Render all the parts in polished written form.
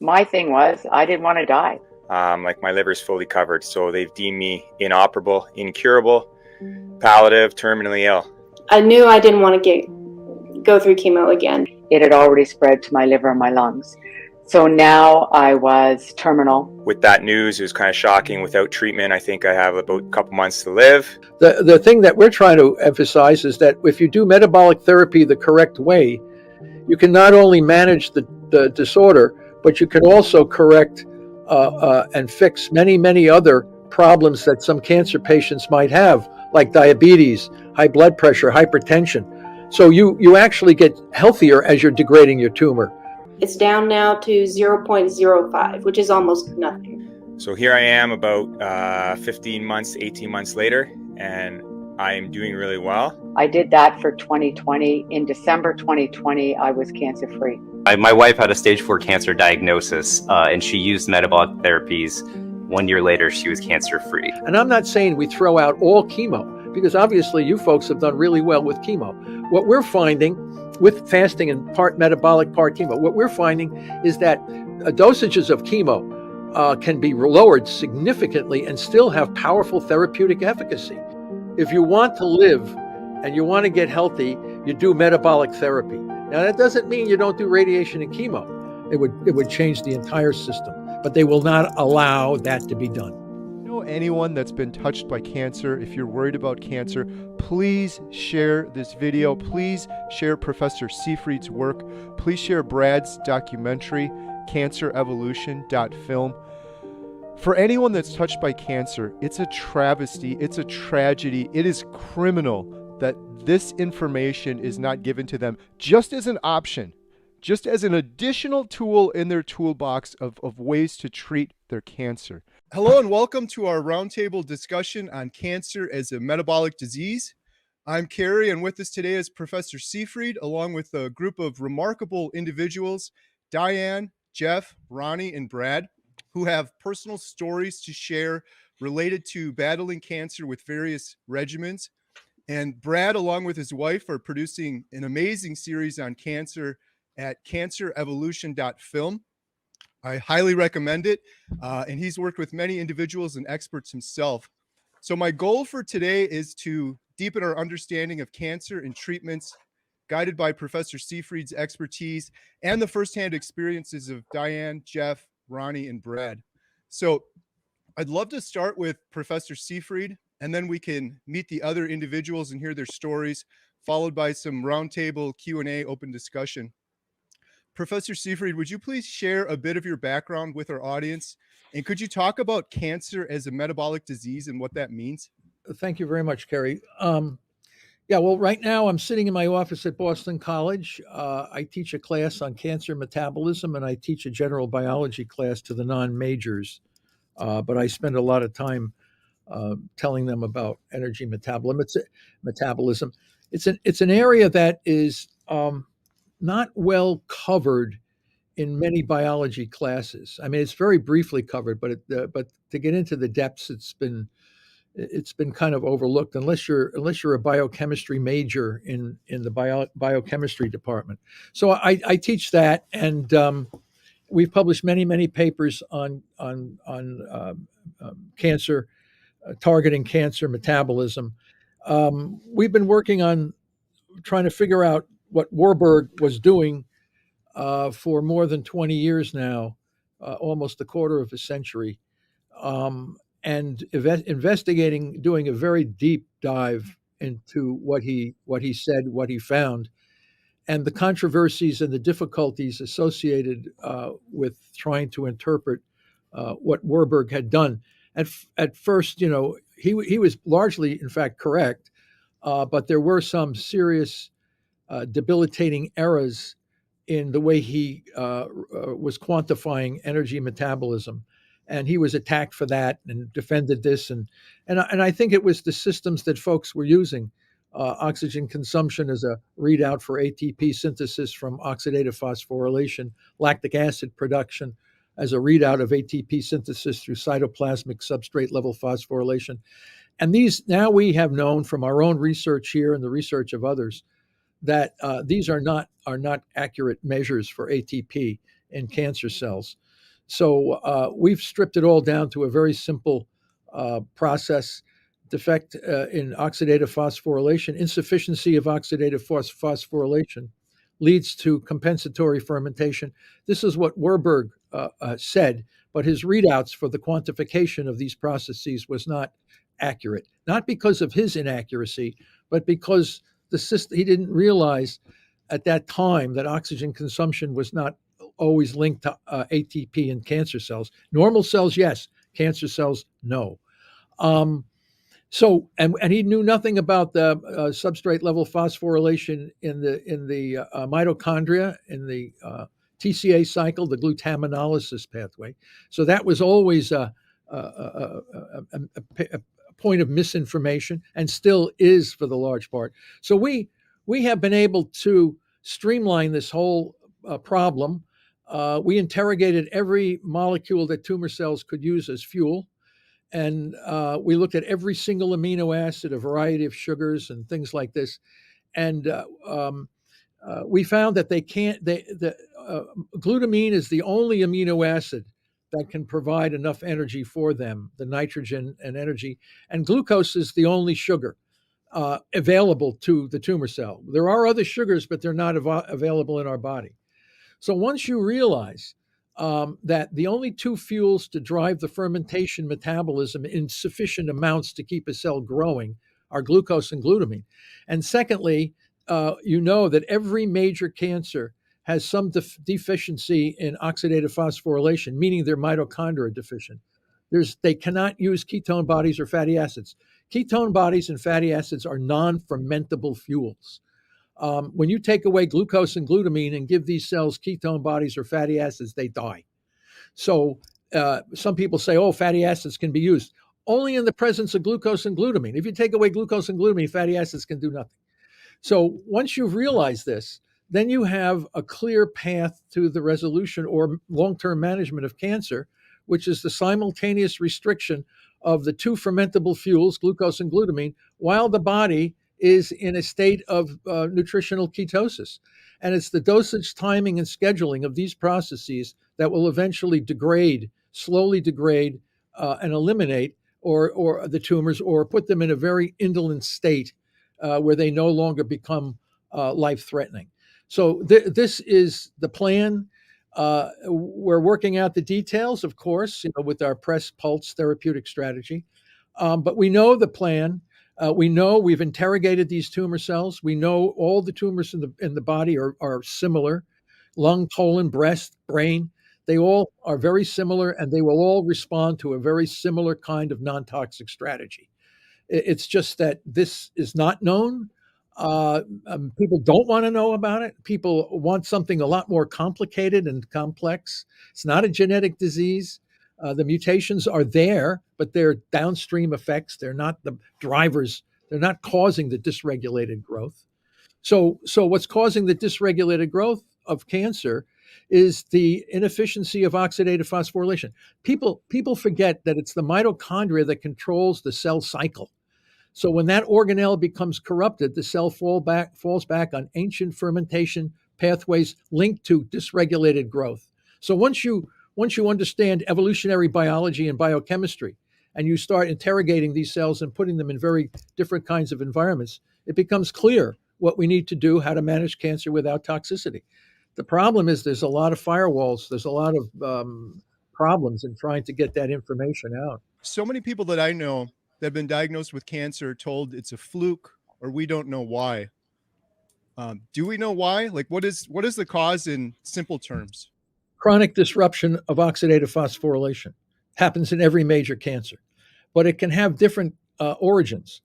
My thing was, I didn't want to die. Like my liver's fully covered, so they've deemed me inoperable, incurable, palliative, terminally ill. I knew I didn't want to go through chemo again. It had already spread to my liver and my lungs. So now I was terminal. With that news, it was kind of shocking. Without treatment, I think I have about a couple months to live. The thing that we're trying to emphasize is that if you do metabolic therapy the correct way, you can not only manage the disorder, but you can also correct and fix many other problems that some cancer patients might have, like diabetes, high blood pressure, hypertension. So you actually get healthier as you're degrading your tumor. It's down now to 0.05, which is almost nothing. So here I am about 15 months, 18 months later, and I'm doing really well. I did that for 2020. In December 2020, I was cancer-free. My wife had a stage 4 cancer diagnosis, and she used metabolic therapies. 1 year later, she was cancer-free. And I'm not saying we throw out all chemo, because obviously you folks have done really well with chemo. What we're finding with fasting and part metabolic, part chemo, what we're finding is that dosages of chemo can be lowered significantly and still have powerful therapeutic efficacy. If you want to live and you want to get healthy, you do metabolic therapy. Now, that doesn't mean you don't do radiation and chemo. It would change the entire system, but they will not allow that to be done. Anyone that's been touched by cancer, if you're worried about cancer, please share this video. Please share Professor Seyfried's work. Please share Brad's documentary, cancerevolution.film. For anyone that's touched by cancer, it's a travesty, it's a tragedy, it is criminal that this information is not given to them just as an option, just as an additional tool in their toolbox of ways to treat their cancer. Hello and welcome to our roundtable discussion on cancer as a metabolic disease. I'm Kerry, and with us today is Professor Seyfried, along with a group of remarkable individuals, Diane, Jeff, Ronnie, and Brad, who have personal stories to share related to battling cancer with various regimens. And Brad, along with his wife, are producing an amazing series on cancer at cancerevolution.film. I highly recommend it, and he's worked with many individuals and experts himself. So my goal for today is to deepen our understanding of cancer and treatments, guided by Professor Seyfried's expertise and the firsthand experiences of Diane, Jeff, Ronnie, and Brad. So I'd love to start with Professor Seyfried, and then we can meet the other individuals and hear their stories, followed by some roundtable Q&A open discussion. Professor Seyfried, would you please share a bit of your background with our audience? And could you talk about cancer as a metabolic disease and what that means? Thank you very much, Kerry. Yeah, well, right now I'm sitting in my office at Boston College. I teach a class on cancer metabolism, and I teach a general biology class to the non-majors. But I spend a lot of time telling them about energy metabolism. It's an area that is not well covered in many biology classes. I mean, it's very briefly covered, but to get into the depths, it's been kind of overlooked unless you're a biochemistry major in the biochemistry department. So I teach that, and we've published many papers on cancer, targeting cancer metabolism. We've been working on trying to figure out what Warburg was doing for more than 20 years now, almost a quarter of a century, and investigating, doing a very deep dive into what he said, what he found, and the controversies and the difficulties associated with trying to interpret what Warburg had done. At first, he was largely, in fact, correct, but there were some serious debilitating errors in the way he was quantifying energy metabolism, and he was attacked for that and defended this, and I think it was the systems that folks were using, oxygen consumption as a readout for ATP synthesis from oxidative phosphorylation, lactic acid production as a readout of ATP synthesis through cytoplasmic substrate level phosphorylation, and these now we have known from our own research here and the research of others that these are not accurate measures for ATP in cancer cells. So we've stripped it all down to a very simple process. Defect in oxidative phosphorylation, insufficiency of oxidative phosphorylation leads to compensatory fermentation. This is what Warburg said, but his readouts for the quantification of these processes was not accurate. Not because of his inaccuracy, but because the system, he didn't realize at that time that oxygen consumption was not always linked to ATP in cancer cells. Normal cells, yes. Cancer cells, no. And he knew nothing about the substrate level phosphorylation in the mitochondria, in the TCA cycle, the glutaminolysis pathway. So that was always a point of misinformation, and still is for the large part. So we have been able to streamline this whole problem. We interrogated every molecule that tumor cells could use as fuel. And we looked at every single amino acid, a variety of sugars and things like this. And we found that glutamine is the only amino acid that can provide enough energy for them, the nitrogen and energy. And glucose is the only sugar available to the tumor cell. There are other sugars, but they're not available in our body. So once you realize that the only two fuels to drive the fermentation metabolism in sufficient amounts to keep a cell growing are glucose and glutamine. And secondly, you know that every major cancer has some deficiency in oxidative phosphorylation, meaning their mitochondria are deficient. They cannot use ketone bodies or fatty acids. Ketone bodies and fatty acids are non-fermentable fuels. When you take away glucose and glutamine and give these cells ketone bodies or fatty acids, they die. So some people say, oh, fatty acids can be used. Only in the presence of glucose and glutamine. If you take away glucose and glutamine, fatty acids can do nothing. So once you've realized this, then you have a clear path to the resolution or long-term management of cancer, which is the simultaneous restriction of the two fermentable fuels, glucose and glutamine, while the body is in a state of nutritional ketosis. And it's the dosage, timing, and scheduling of these processes that will eventually slowly degrade and eliminate or the tumors, or put them in a very indolent state where they no longer become life-threatening. So this is the plan. We're working out the details, of course, with our press pulse therapeutic strategy. But we know the plan. We know we've interrogated these tumor cells. We know all the tumors in the body are similar. Lung, colon, breast, brain, they all are very similar, and they will all respond to a very similar kind of non-toxic strategy. It's just that this is not known. People don't want to know about it. People want something a lot more complicated and complex. It's not a genetic disease. The mutations are there, but they're downstream effects. They're not the drivers. They're not causing the dysregulated growth. So what's causing the dysregulated growth of cancer is the inefficiency of oxidative phosphorylation. People forget that it's the mitochondria that controls the cell cycle. So when that organelle becomes corrupted, the cell falls back on ancient fermentation pathways linked to dysregulated growth. So once you understand evolutionary biology and biochemistry, and you start interrogating these cells and putting them in very different kinds of environments, it becomes clear what we need to do, how to manage cancer without toxicity. The problem is there's a lot of firewalls. There's a lot of problems in trying to get that information out. So many people that I know that have been diagnosed with cancer are told it's a fluke or we don't know why. Do we know why? Like, what is the cause in simple terms? Chronic disruption of oxidative phosphorylation happens in every major cancer, but it can have different origins.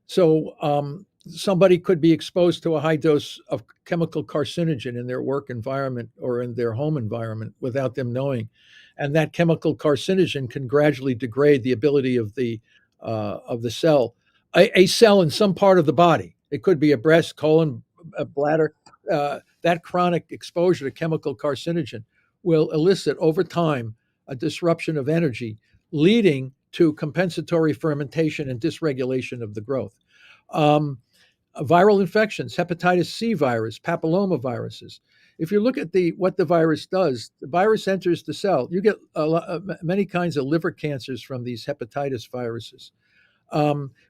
So somebody could be exposed to a high dose of chemical carcinogen in their work environment or in their home environment without them knowing. And that chemical carcinogen can gradually degrade the ability of the cell, a cell in some part of the body. It could be a breast, colon, a bladder. That chronic exposure to chemical carcinogen will elicit over time a disruption of energy, leading to compensatory fermentation and dysregulation of the growth. Viral infections, hepatitis C virus, papillomaviruses. if you look at what the virus does, the virus enters the cell. You get many kinds of liver cancers from these hepatitis viruses.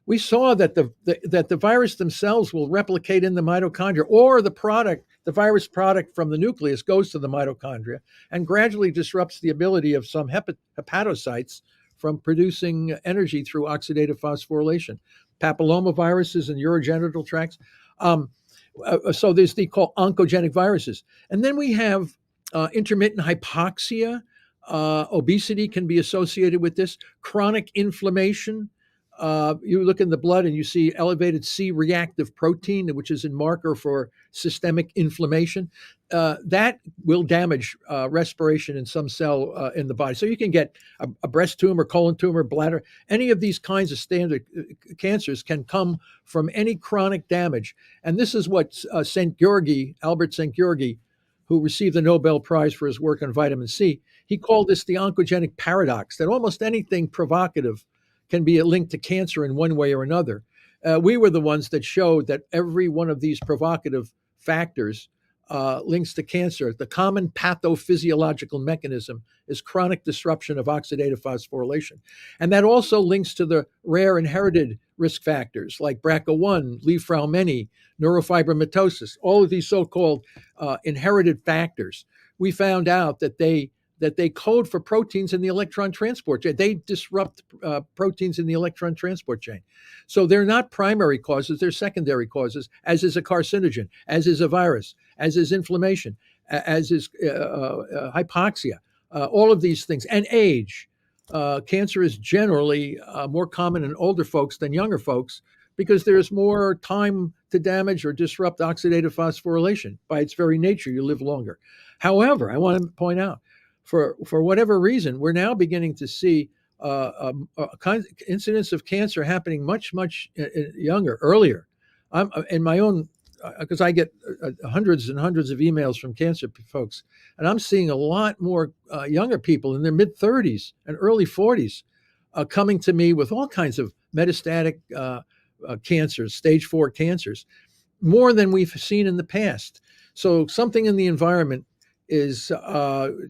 We saw that the virus themselves will replicate in the mitochondria, or the virus product from the nucleus goes to the mitochondria and gradually disrupts the ability of some hepatocytes from producing energy through oxidative phosphorylation. Papillomaviruses and urogenital tracts. So there's the called oncogenic viruses, and then we have intermittent hypoxia. Obesity can be associated with this. Chronic inflammation. You look in the blood and you see elevated C-reactive protein, which is a marker for systemic inflammation. That will damage respiration in some cell in the body. So you can get a breast tumor, colon tumor, bladder. Any of these kinds of standard cancers can come from any chronic damage. And this is what Albert St. Georgi, who received the Nobel Prize for his work on vitamin C, he called this the oncogenic paradox, that almost anything provocative can be linked to cancer in one way or another. We were the ones that showed that every one of these provocative factors links to cancer. The common pathophysiological mechanism is chronic disruption of oxidative phosphorylation. And that also links to the rare inherited risk factors like BRCA1, Li-Fraumeni, neurofibromatosis, all of these so-called inherited factors. We found out that they code for proteins in the electron transport chain. They disrupt proteins in the electron transport chain. So they're not primary causes, they're secondary causes, as is a carcinogen, as is a virus, as is inflammation, as is hypoxia, all of these things, and age. Cancer is generally more common in older folks than younger folks because there's more time to damage or disrupt oxidative phosphorylation. By its very nature, you live longer. However, I want to point out, for whatever reason, we're now beginning to see incidence of cancer happening much younger, earlier. I'm in my own, because I get hundreds and hundreds of emails from cancer folks, and I'm seeing a lot more younger people in their mid 30s and early 40s coming to me with all kinds of metastatic cancers, stage 4 cancers, more than we've seen in the past. So something in the environment is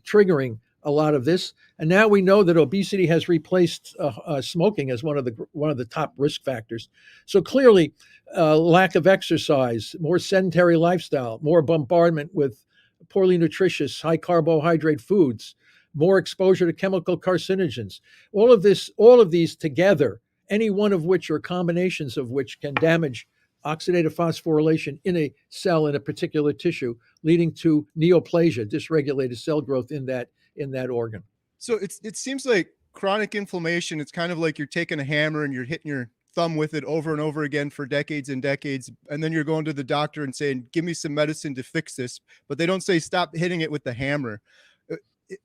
triggering a lot of this, and now we know that obesity has replaced smoking as one of the top risk factors. So clearly, lack of exercise, more sedentary lifestyle, more bombardment with poorly nutritious, high carbohydrate foods, more exposure to chemical carcinogens. All of these together, any one of which or combinations of which can damage oxidative phosphorylation in a cell in a particular tissue, leading to neoplasia, dysregulated cell growth in that organ. So it seems like chronic inflammation, it's kind of like you're taking a hammer and you're hitting your thumb with it over and over again for decades and decades, and then you're going to the doctor and saying, give me some medicine to fix this, but they don't say stop hitting it with the hammer.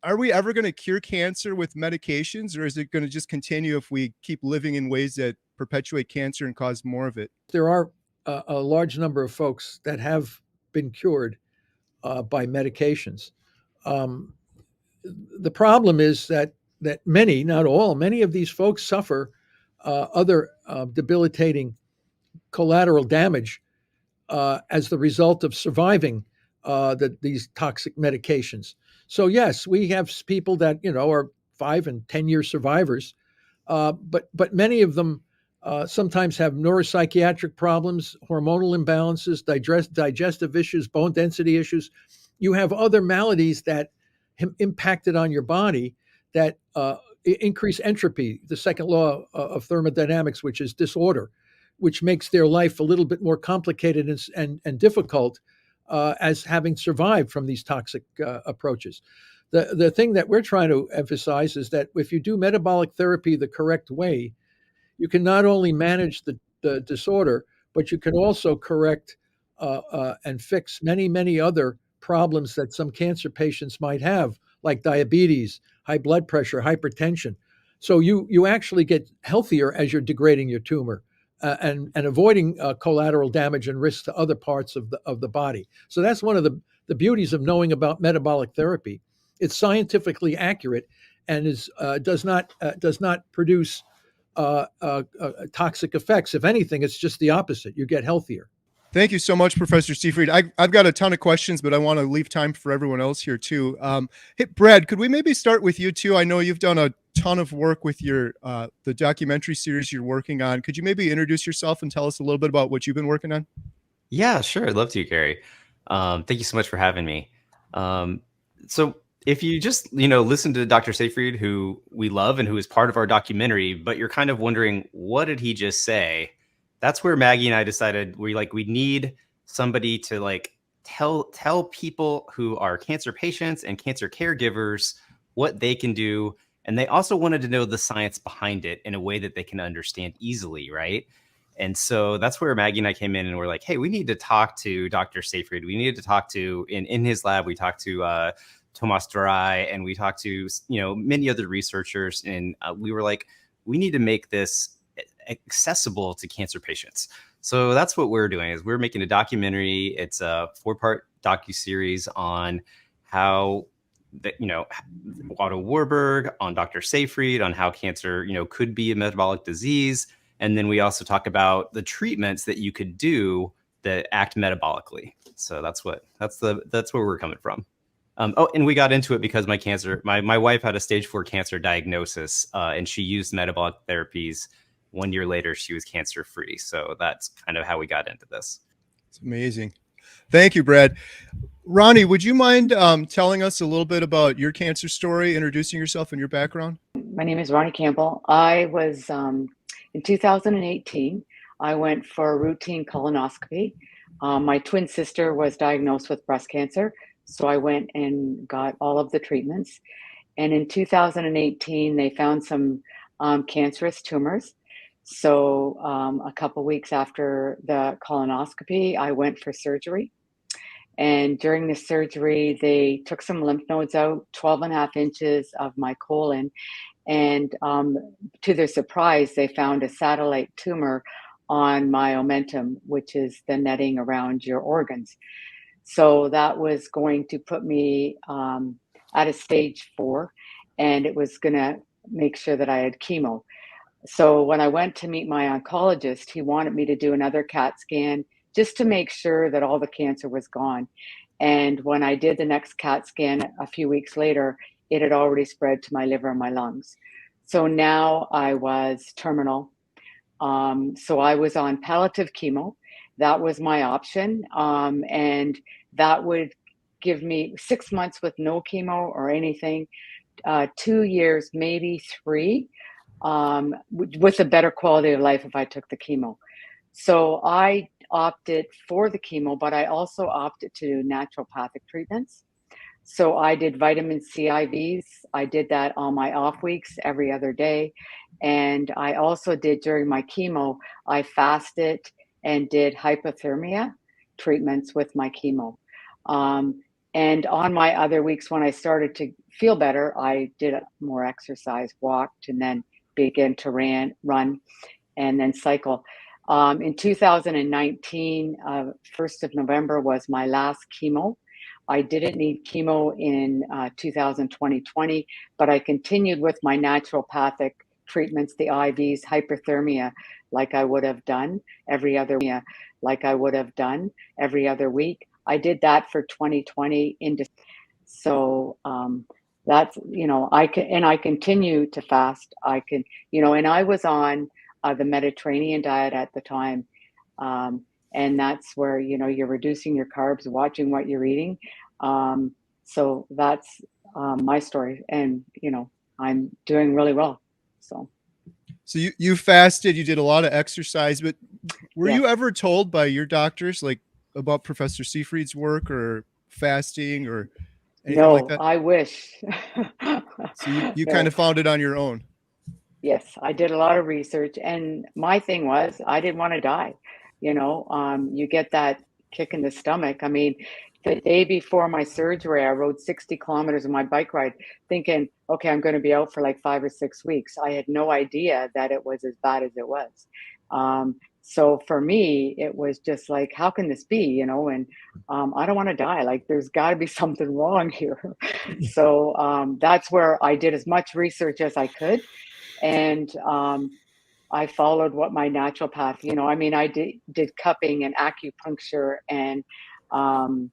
Are we ever going to cure cancer with medications, or is it going to just continue if we keep living in ways that perpetuate cancer and cause more of it? There are a large number of folks that have been cured by medications. The problem is that many, not all, many of these folks suffer other debilitating collateral damage as the result of surviving these toxic medications. So yes, we have people that are 5 and 10-year survivors, but many of them sometimes have neuropsychiatric problems, hormonal imbalances, digestive issues, bone density issues. You have other maladies that impacted on your body that increase entropy, the second law of thermodynamics, which is disorder, which makes their life a little bit more complicated and difficult as having survived from these toxic approaches. The thing that we're trying to emphasize is that if you do metabolic therapy the correct way, you can not only manage the disorder, but you can also correct and fix many other problems that some cancer patients might have, like diabetes, high blood pressure, hypertension. So you actually get healthier as you're degrading your tumor and avoiding collateral damage and risk to other parts of the body. So that's one of the beauties of knowing about metabolic therapy. It's scientifically accurate and does not produce toxic effects. If anything, it's just the opposite. You get healthier. Thank you so much, Professor Seafried. I've got a ton of questions, but I want to leave time for everyone else here too. Hey, Brad, could we maybe start with you too? I know you've done a ton of work with your the documentary series you're working on. Could you maybe introduce yourself and tell us a little bit about what you've been working on? Yeah, sure. I'd love to, Gary. Thank you so much for having me. So if you just, listen to Dr. Seyfried, who we love and who is part of our documentary, but you're kind of wondering, what did he just say? That's where Maggie and I decided we need somebody to tell people who are cancer patients and cancer caregivers what they can do. And they also wanted to know the science behind it in a way that they can understand easily, right? And so that's where Maggie and I came in and we're like, hey, we need to talk to Dr. Seyfried. We needed to talk to, in his lab, we talked to Thomas Durai, and we talked to, many other researchers. And we were like, we need to make this accessible to cancer patients. So that's what we're doing is we're making a documentary. It's a 4-part docuseries on how Otto Warburg, on Dr. Seyfried, on how cancer, could be a metabolic disease. And then we also talk about the treatments that you could do that act metabolically. So that's where we're coming from. And we got into it because my wife had a stage 4 cancer diagnosis, and she used metabolic therapies. 1 year later, she was cancer free. So that's kind of how we got into this. It's amazing. Thank you, Brad. Ronnie, would you mind telling us a little bit about your cancer story, introducing yourself and your background? My name is Ronnie Campbell. I was in 2018, I went for a routine colonoscopy. My twin sister was diagnosed with breast cancer, so I went and got all of the treatments. And in 2018, they found some cancerous tumors. So a couple weeks after the colonoscopy, I went for surgery. And during the surgery, they took some lymph nodes out, 12.5 inches of my colon. And to their surprise, they found a satellite tumor on my omentum, which is the netting around your organs. So that was going to put me at a stage 4, and it was going to make sure that I had chemo. So when I went to meet my oncologist, he wanted me to do another CAT scan just to make sure that all the cancer was gone. And when I did the next CAT scan a few weeks later, it had already spread to my liver and my lungs. So now I was terminal. So I was on palliative chemo. That was my option. And that would give me 6 months with no chemo or anything, 2 years, maybe 3, with a better quality of life if I took the chemo. So I opted for the chemo, but I also opted to do naturopathic treatments. So I did vitamin C IVs. I did that on my off weeks every other day. And I also did during my chemo, I fasted and did hypothermia treatments with my chemo. And on my other weeks, when I started to feel better, I did more exercise, walked, and then began to run and then cycle. In 2019, 1st of November was my last chemo. I didn't need chemo in 2020, but I continued with my naturopathic treatments, the IVs, hyperthermia, like I would have done every other week. I did that for 2020 into so that's I continue to fast. And I was on the Mediterranean diet at the time. And that's where, you're reducing your carbs, watching what you're eating. So that's my story. And, I'm doing really well. So you fasted, you did a lot of exercise, but were Yes. you ever told by your doctors about Professor Seafried's work or fasting or anything like No, that? I wish. So you No. kind of found it on your own. Yes, I did a lot of research, and my thing was I didn't want to die. You get that kick in the stomach. I mean, the day before my surgery, I rode 60 kilometers on my bike ride, thinking, okay, I'm going to be out for like 5 or 6 weeks. I had no idea that it was as bad as it was. So for me, it was just like, how can this be? And I don't want to die. Like, there's got to be something wrong here. So that's where I did as much research as I could. And I followed what my natural path, I mean, I did cupping and acupuncture and um,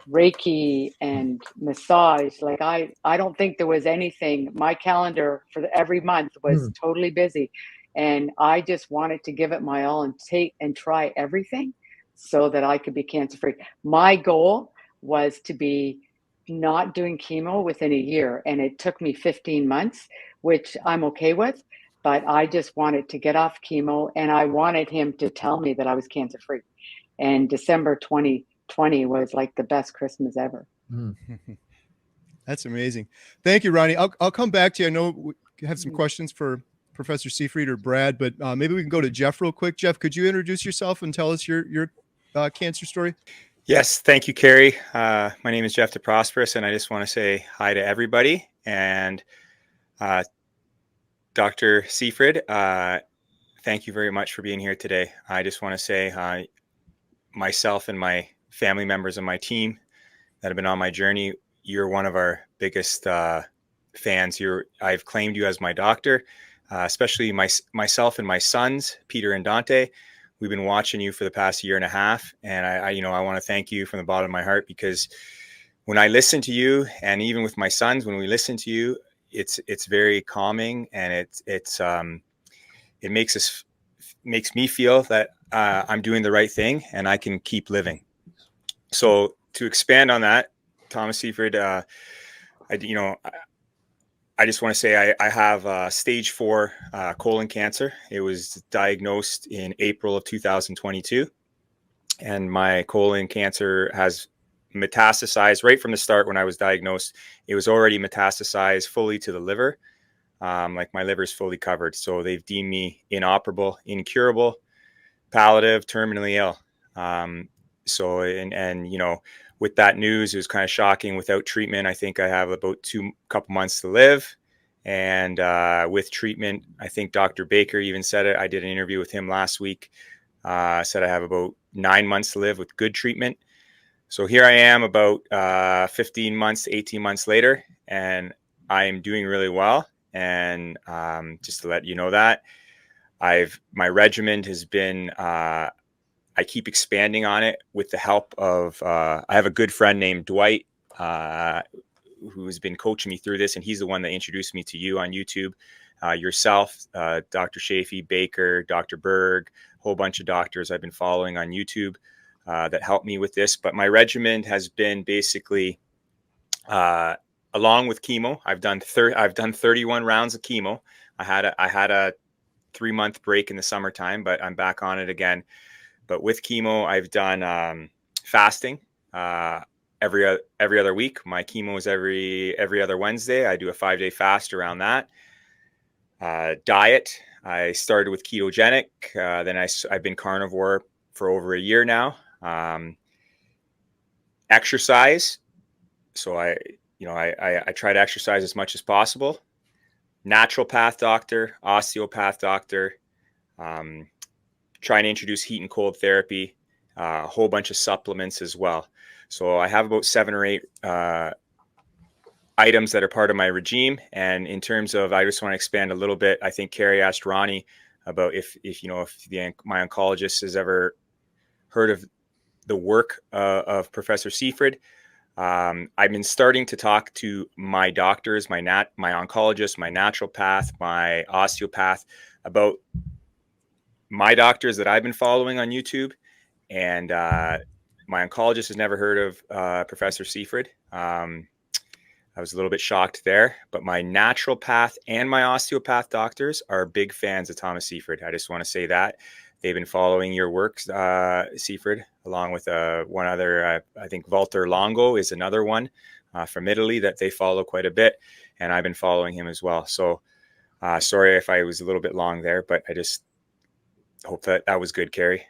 Reiki and massage. Like I don't think there was anything. My calendar for every month was Mm. totally busy, and I just wanted to give it my all and take and try everything so that I could be cancer free. My goal was to be not doing chemo within a year, and it took me 15 months, which I'm okay with. But I just wanted to get off chemo, and I wanted him to tell me that I was cancer free. And December 2020 was like the best Christmas ever. Mm. That's amazing. Thank you, Ronnie. I'll come back to you. I know we have some Mhm. questions for Professor Seyfried or Brad, but maybe we can go to Jeff real quick. Jeff, could you introduce yourself and tell us your cancer story? Yes, thank you, Carrie. My name is Jeff DeProsperous, and I just want to say hi to everybody. And Dr. Seyfried, thank you very much for being here today. I just want to say myself and my family members and my team that have been on my journey, you're one of our biggest fans. I've claimed you as my doctor, especially myself and my sons, Peter and Dante. We've been watching you for the past year and a half, and I want to thank you from the bottom of my heart, because when I listen to you, and even with my sons, when we listen to you, it's very calming, and it makes me feel that I'm doing the right thing and I can keep living. So to expand on that, Thomas Seyfried, I just want to say I have stage 4 colon cancer. It was diagnosed in April of 2022, and my colon cancer has metastasized right from the start. When I was diagnosed, it was already metastasized fully to the liver. Like my liver's fully covered. So they've deemed me inoperable, incurable, palliative, terminally ill. So, with that news, it was kind of shocking. Without treatment, I think I have about couple months to live. And with treatment, I think Dr. Baker even said it. I did an interview with him last week. Said I have about 9 months to live with good treatment. So here I am about 15 months to 18 months later, and I am doing really well. And just to let you know that, my regimen has been, I keep expanding on it with the help of, I have a good friend named Dwight, who has been coaching me through this, and he's the one that introduced me to you on YouTube. Yourself, Dr. Shafee, Baker, Dr. Berg, a whole bunch of doctors I've been following on YouTube that helped me with this. But my regimen has been basically, along with chemo, I've done 31 rounds of chemo. I had a 3-month break in the summertime, but I'm back on it again. But with chemo, I've done fasting every other week. My chemo is every other Wednesday. I do a 5-day fast around that. Diet, I started with ketogenic. Then I've been carnivore for over a year now. Exercise, so I try to exercise as much as possible. Naturopath doctor, osteopath doctor. Trying to introduce heat and cold therapy, a whole bunch of supplements as well. So I have about 7 or 8 items that are part of my regime. And in terms of, I just want to expand a little bit. I think Carrie asked Ronnie about if my oncologist has ever heard of the work of Professor Seyfried. I've been starting to talk to my doctors, my oncologist, my naturopath, my osteopath about my doctors that I've been following on YouTube, and my oncologist has never heard of Professor Seyfried. I was a little bit shocked there, but my naturopath and my osteopath doctors are big fans of Thomas Seyfried. I just want to say that they've been following your work, Seyfried, along with one other. I think Walter Longo is another one from Italy that they follow quite a bit, and I've been following him as well. So sorry if I was a little bit long there, but I just hope that was good, Carrie.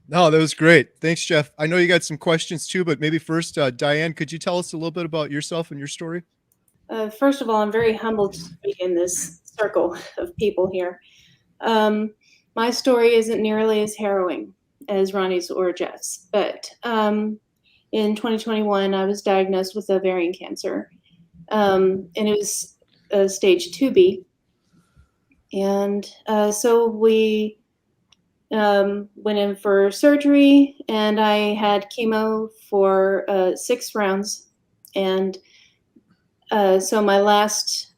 No, that was great. Thanks, Jeff. I know you got some questions too, but maybe first, Diane, could you tell us a little bit about yourself and your story? First of all, I'm very humbled to be in this circle of people here. My story isn't nearly as harrowing as Ronnie's or Jeff's, but in 2021, I was diagnosed with ovarian cancer, and it was stage 2B. And so we went in for surgery, and I had chemo for 6 rounds. And so my last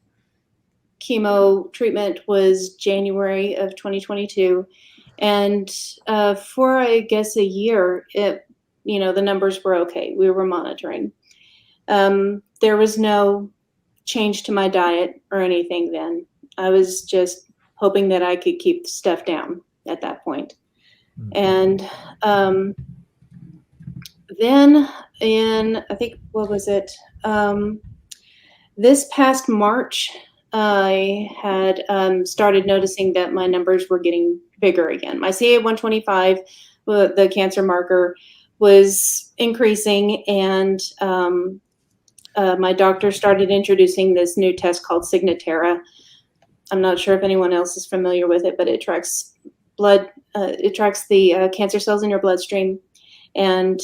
chemo treatment was January of 2022. And for, I guess, a year, the numbers were okay. We were monitoring. There was no change to my diet or anything then. I was just hoping that I could keep stuff down at that point. And then in, I think, what was it? This past March, I had started noticing that my numbers were getting bigger again. My CA-125, the cancer marker, was increasing, and my doctor started introducing this new test called Signatera. I'm not sure if anyone else is familiar with it, but it tracks blood. It tracks the cancer cells in your bloodstream, and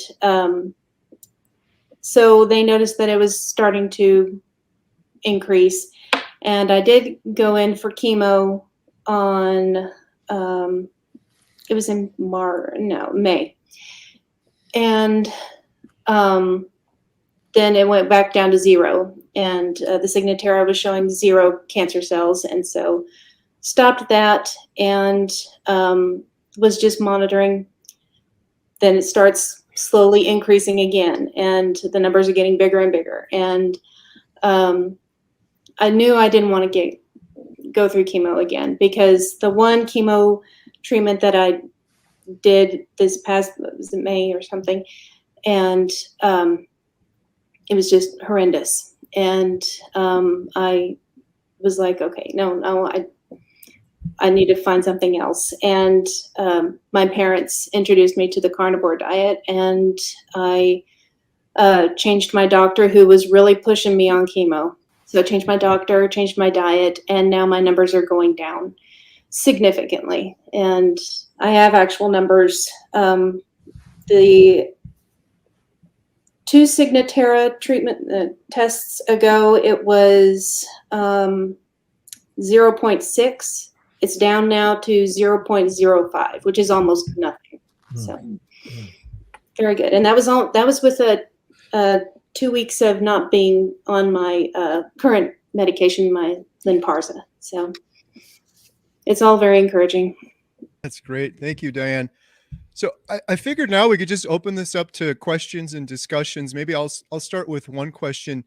so they noticed that it was starting to increase. And I did go in for chemo on it was in May, and then it went back down to 0, and the Signatera was showing 0 cancer cells, and so stopped that and was just monitoring. Then it starts slowly increasing again, and the numbers are getting bigger and bigger. And I knew I didn't want to go through chemo again, because the one chemo treatment that I did this past, was it May or something, and it was just horrendous. And I was like, okay, no, I need to find something else. And my parents introduced me to the carnivore diet, and I changed my doctor, who was really pushing me on chemo. So I changed my doctor, changed my diet, and now my numbers are going down significantly. And I have actual numbers. The 2 Signatera treatment tests ago, it was 0.6. It's down now to 0.05, which is almost nothing. So very good. And that was with a 2 weeks of not being on my current medication, my Lynparza. So it's all very encouraging. That's great. Thank you, Diane. So I figured now we could just open this up to questions and discussions. Maybe I'll start with one question.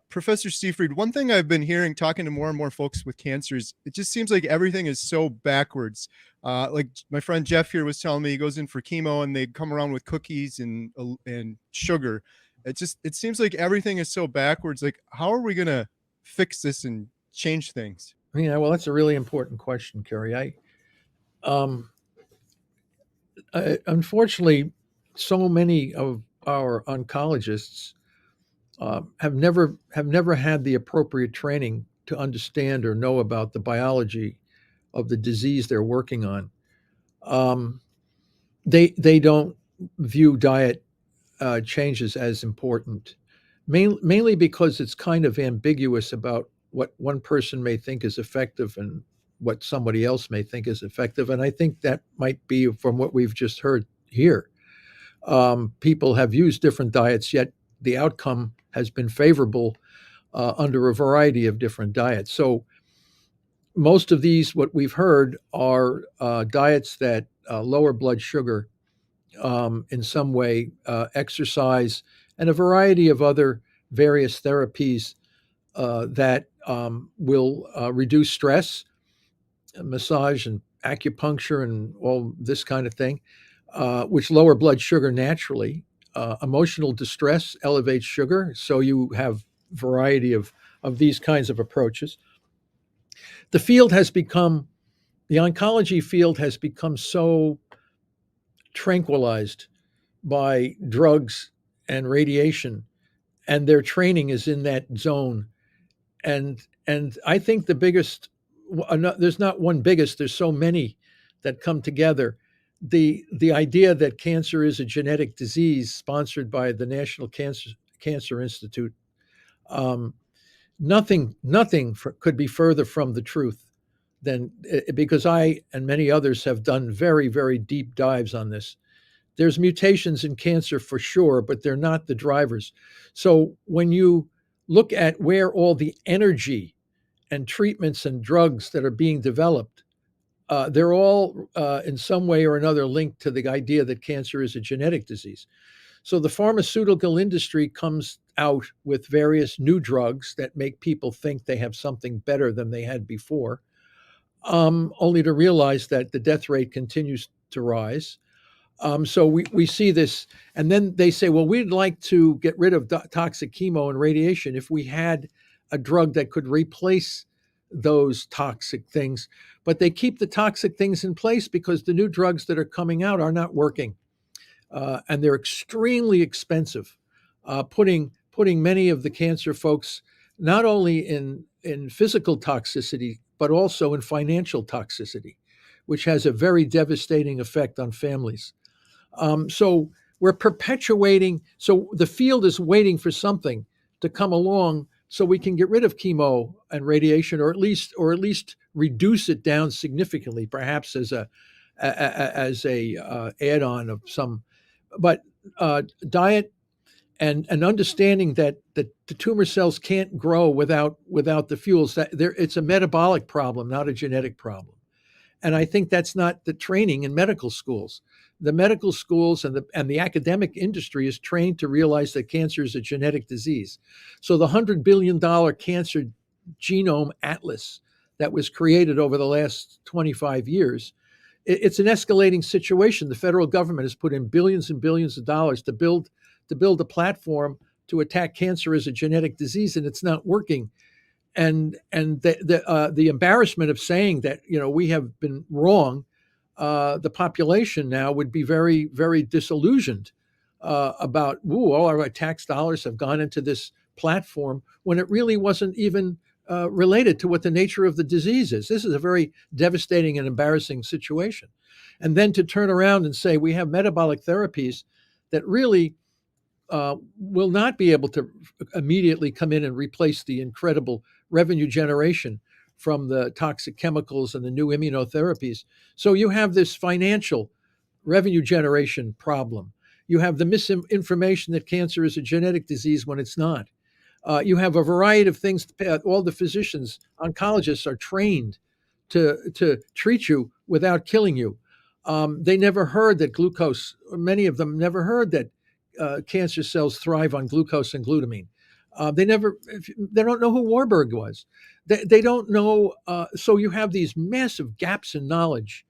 Professor Seyfried, one thing I've been hearing, talking to more and more folks with cancers, it just seems like everything is so backwards. Like my friend Jeff here was telling me, he goes in for chemo and they come around with cookies and sugar. It seems like everything is so backwards. Like, how are we going to fix this and change things? Yeah, well, that's a really important question, Kerry. Unfortunately, so many of our oncologists have never had the appropriate training to understand or know about the biology of the disease they're working on. They don't view diet changes as important, mainly because it's kind of ambiguous about what one person may think is effective and what somebody else may think is effective. And I think that might be from what we've just heard here. People have used different diets, yet the outcome has been favorable under a variety of different diets. So most of these, what we've heard, are diets that lower blood sugar in some way, exercise, and a variety of other various therapies that will reduce stress, massage and acupuncture and all this kind of thing, which lower blood sugar naturally. Emotional distress elevates sugar, so you have variety of these kinds of approaches. The oncology field has become so tranquilized by drugs and radiation, and their training is in that zone. And I think there's not one biggest, there's so many that come together. The idea that cancer is a genetic disease sponsored by the National Cancer Institute, nothing could be further from the truth. then because I and many others have done very, very deep dives on this. There's mutations in cancer for sure, but they're not the drivers. So when you look at where all the energy and treatments and drugs that are being developed, they're all in some way or another linked to the idea that cancer is a genetic disease. So the pharmaceutical industry comes out with various new drugs that make people think they have something better than they had before, only to realize that the death rate continues to rise. So we see this, and then they say, well, we'd like to get rid of toxic chemo and radiation if we had a drug that could replace those toxic things. But they keep the toxic things in place because the new drugs that are coming out are not working, and they're extremely expensive, putting many of the cancer folks not only in physical toxicity but also in financial toxicity, which has a very devastating effect on families. So we're perpetuating. So the field is waiting for something to come along so we can get rid of chemo and radiation, or at least reduce it down significantly, perhaps as a add-on of some. But diet and understanding that the tumor cells can't grow without the fuels. That it's a metabolic problem, not a genetic problem. And I think that's not the training in medical schools. The medical schools and the academic industry is trained to realize that cancer is a genetic disease. So the $100 billion cancer genome atlas that was created over the last 25 years, it's an escalating situation. The federal government has put in billions and billions of dollars to build a platform to attack cancer as a genetic disease, and it's not working. And the embarrassment of saying that we have been wrong, the population now would be very, very disillusioned about all our tax dollars have gone into this platform when it really wasn't even related to what the nature of the disease is. This is a very devastating and embarrassing situation. And then to turn around and say we have metabolic therapies that really will not be able to immediately come in and replace the incredible revenue generation from the toxic chemicals and the new immunotherapies. So you have this financial revenue generation problem. You have the misinformation that cancer is a genetic disease when it's not. You have a variety of things. All the physicians, oncologists are trained to treat you without killing you. They never heard that glucose, many of them never heard that cancer cells thrive on glucose and glutamine. They don't know who Warburg was. They don't know. So you have these massive gaps in knowledge,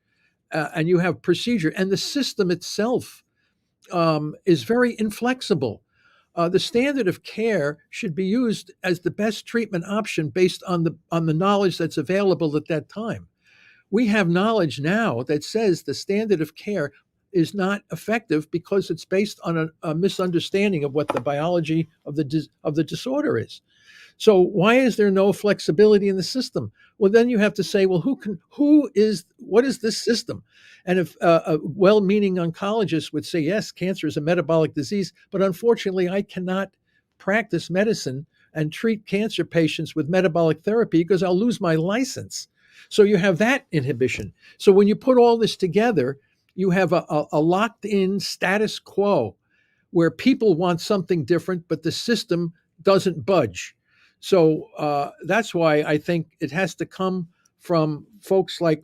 and you have procedure, and the system itself is very inflexible. The standard of care should be used as the best treatment option based on the knowledge that's available at that time. We have knowledge now that says the standard of care is not effective because it's based on a misunderstanding of what the biology of the disorder is. So why is there no flexibility in the system? Well, then you have to say, well, what is this system? And if a well-meaning oncologist would say, yes, cancer is a metabolic disease, but unfortunately, I cannot practice medicine and treat cancer patients with metabolic therapy because I'll lose my license. So you have that inhibition. So when you put all this together, you have a locked-in status quo where people want something different, but the system doesn't budge. So that's why I think it has to come from folks like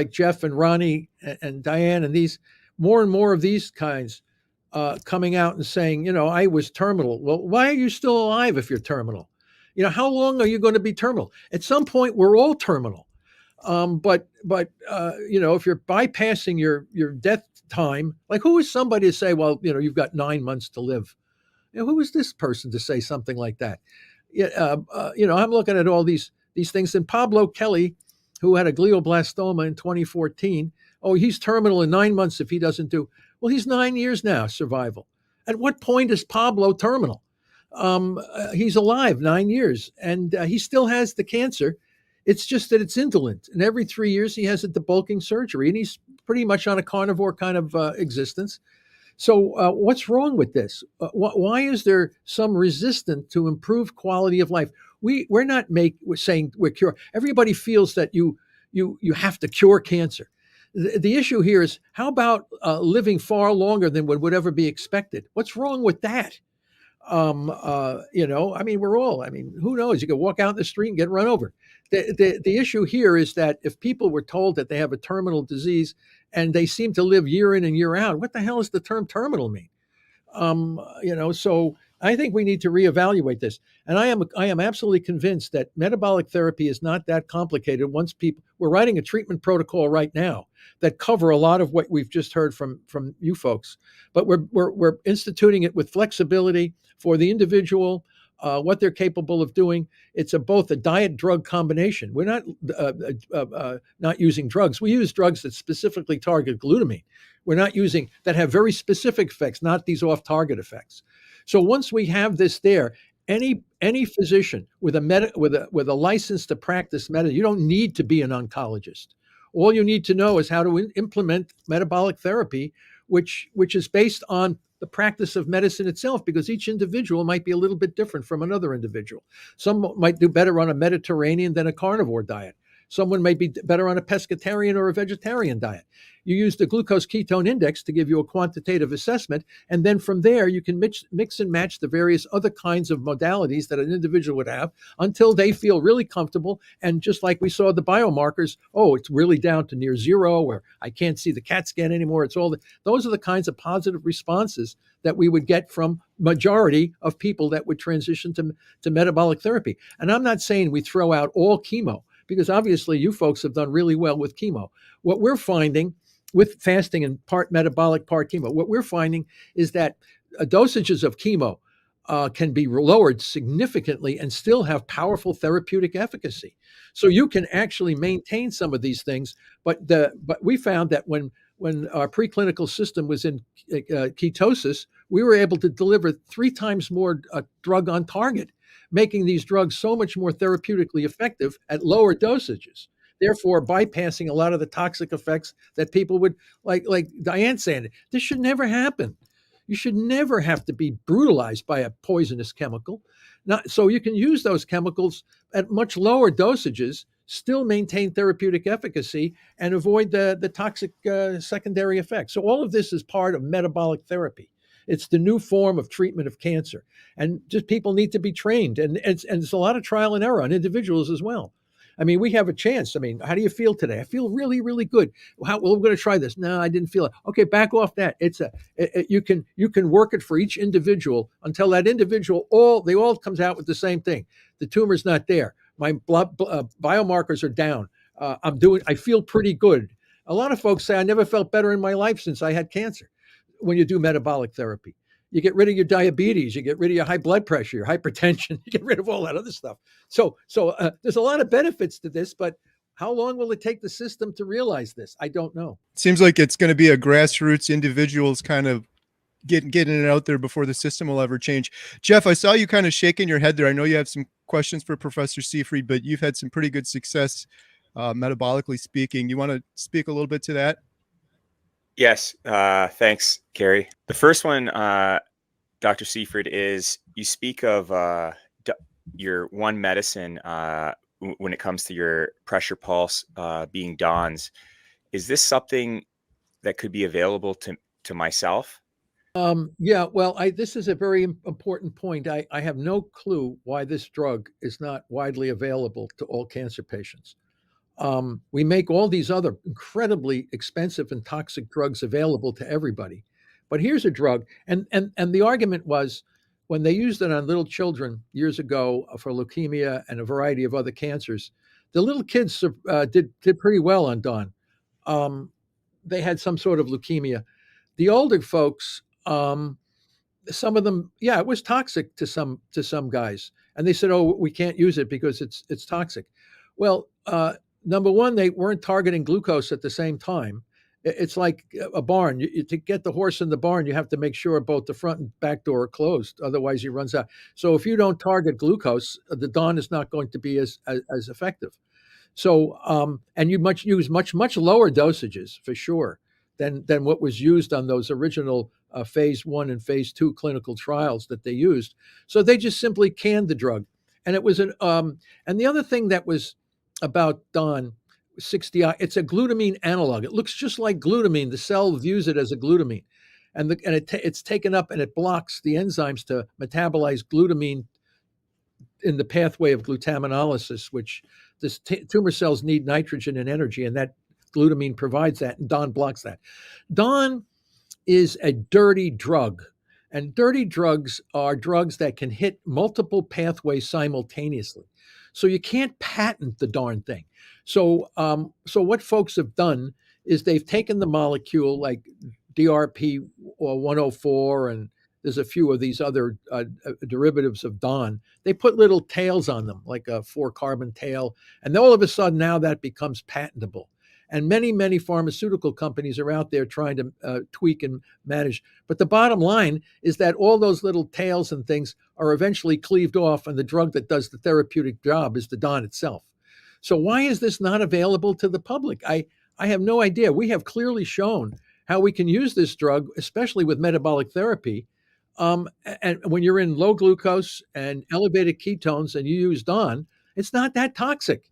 Jeff and Ronnie and Diane and these more and more of these kinds coming out and saying, I was terminal. Well, why are you still alive if you're terminal? How long are you going to be terminal? At some point, we're all terminal. But if you're bypassing your death time, like who is somebody to say, well, you've got 9 months to live? Who is this person to say something like that? I'm looking at all these things. And Pablo Kelly, who had a glioblastoma in 2014, he's terminal in 9 months if he doesn't do. Well, he's 9 years now survival. At what point is Pablo terminal? He's alive 9 years, and he still has the cancer. It's just that it's indolent, and every 3 years he has a debulking surgery, and he's pretty much on a carnivore kind of existence. So what's wrong with this? Why is there some resistance to improve quality of life? We're not saying we're cure. Everybody feels that you you have to cure cancer. The issue here is how about living far longer than would ever be expected? What's wrong with that? I mean, who knows? You could walk out in the street and get run over. The issue here is that if people were told that they have a terminal disease and they seem to live year in and year out, what the hell does the term terminal mean? So I think we need to reevaluate this. And I am absolutely convinced that metabolic therapy is not that complicated. We're writing a treatment protocol right now that cover a lot of what we've just heard from you folks, but we're instituting it with flexibility for the individual, what they're capable of doing. It's both a diet drug combination. We're not using drugs. We use drugs that specifically target glutamine. We're not using that have very specific effects, not these off-target effects. So once we have this there, any physician with a license to practice medicine, you don't need to be an oncologist. All you need to know is how to implement metabolic therapy, which is based on the practice of medicine itself, because each individual might be a little bit different from another individual. Some might do better on a Mediterranean than a carnivore diet. Someone may be better on a pescatarian or a vegetarian diet. You use the glucose ketone index to give you a quantitative assessment, and then from there you can mix and match the various other kinds of modalities that an individual would have until they feel really comfortable. And just like we saw the biomarkers, it's really down to near zero, or I can't see the CAT scan anymore. Those are the kinds of positive responses that we would get from majority of people that would transition to metabolic therapy. And I'm not saying we throw out all chemo, because obviously you folks have done really well with chemo. What we're finding with fasting and part metabolic, part chemo, what we're finding is that dosages of chemo can be lowered significantly and still have powerful therapeutic efficacy. So you can actually maintain some of these things, but we found that when our preclinical system was in ketosis, we were able to deliver 3 times more drug on target, making these drugs so much more therapeutically effective at lower dosages, therefore bypassing a lot of the toxic effects that people would, like Diane saying, this should never happen. You should never have to be brutalized by a poisonous chemical. So you can use those chemicals at much lower dosages, still maintain therapeutic efficacy, and avoid the toxic secondary effects. So all of this is part of metabolic therapy. It's the new form of treatment of cancer. And just people need to be trained. And it's a lot of trial and error on individuals as well. I mean, we have a chance. I mean, how do you feel today? I feel really, really good. Well, we're going to try this. No, I didn't feel it. Okay, back off that. You can work it for each individual until that individual all comes out with the same thing. The tumor's not there. My biomarkers are down. I feel pretty good. A lot of folks say, I never felt better in my life since I had cancer. When you do metabolic therapy, you get rid of your diabetes, you get rid of your high blood pressure, your hypertension, you get rid of all that other stuff. So there's a lot of benefits to this, but how long will it take the system to realize this? I don't know. Seems like it's going to be a grassroots individuals kind of getting it out there before the system will ever change. Jeff, I saw you kind of shaking your head there. I know you have some questions for Professor Seyfried, but you've had some pretty good success metabolically speaking. You want to speak a little bit to that? Yes. Thanks, Gary. The first one, Dr. Seyfried, is you speak of your one medicine when it comes to your pressure pulse being DONS. Is this something that could be available to myself? Yeah, well, this is a very important point. I have no clue why this drug is not widely available to all cancer patients. We make all these other incredibly expensive and toxic drugs available to everybody. But here's a drug, and the argument was when they used it on little children years ago for leukemia and a variety of other cancers, the little kids did pretty well on DON. They had some sort of leukemia. The older folks, some of them, yeah, it was toxic to some guys, and they said, "Oh, we can't use it because it's toxic." Well, number one, they weren't targeting glucose at the same time. It's like a barn. To get the horse in the barn, you have to make sure both the front and back door are closed. Otherwise, he runs out. So if you don't target glucose, the DON is not going to be as effective. So, and you use much lower dosages for sure than what was used on those original phase 1 and phase 2 clinical trials that they used. So they just simply canned the drug, and it was and the other thing that was about DON 60. It's a glutamine analog. It looks just like glutamine. The cell views it as a glutamine, and it's taken up and it blocks the enzymes to metabolize glutamine in the pathway of glutaminolysis, which tumor cells need nitrogen and energy, and that glutamine provides that, and Don blocks that. Don is a dirty drug, and dirty drugs are drugs that can hit multiple pathways simultaneously. So you can't patent the darn thing. So, so what folks have done is they've taken the molecule like DRP or 104, and there's a few of these other derivatives of Don. They put little tails on them, like a 4-carbon tail, and all of a sudden now that becomes patentable. And many pharmaceutical companies are out there trying to tweak and manage. But the bottom line is that all those little tails and things are eventually cleaved off, and the drug that does the therapeutic job is the Don itself. So why is this not available to the public? I have no idea. We have clearly shown how we can use this drug, especially with metabolic therapy. And when you're in low glucose and elevated ketones and you use Don, it's not that toxic.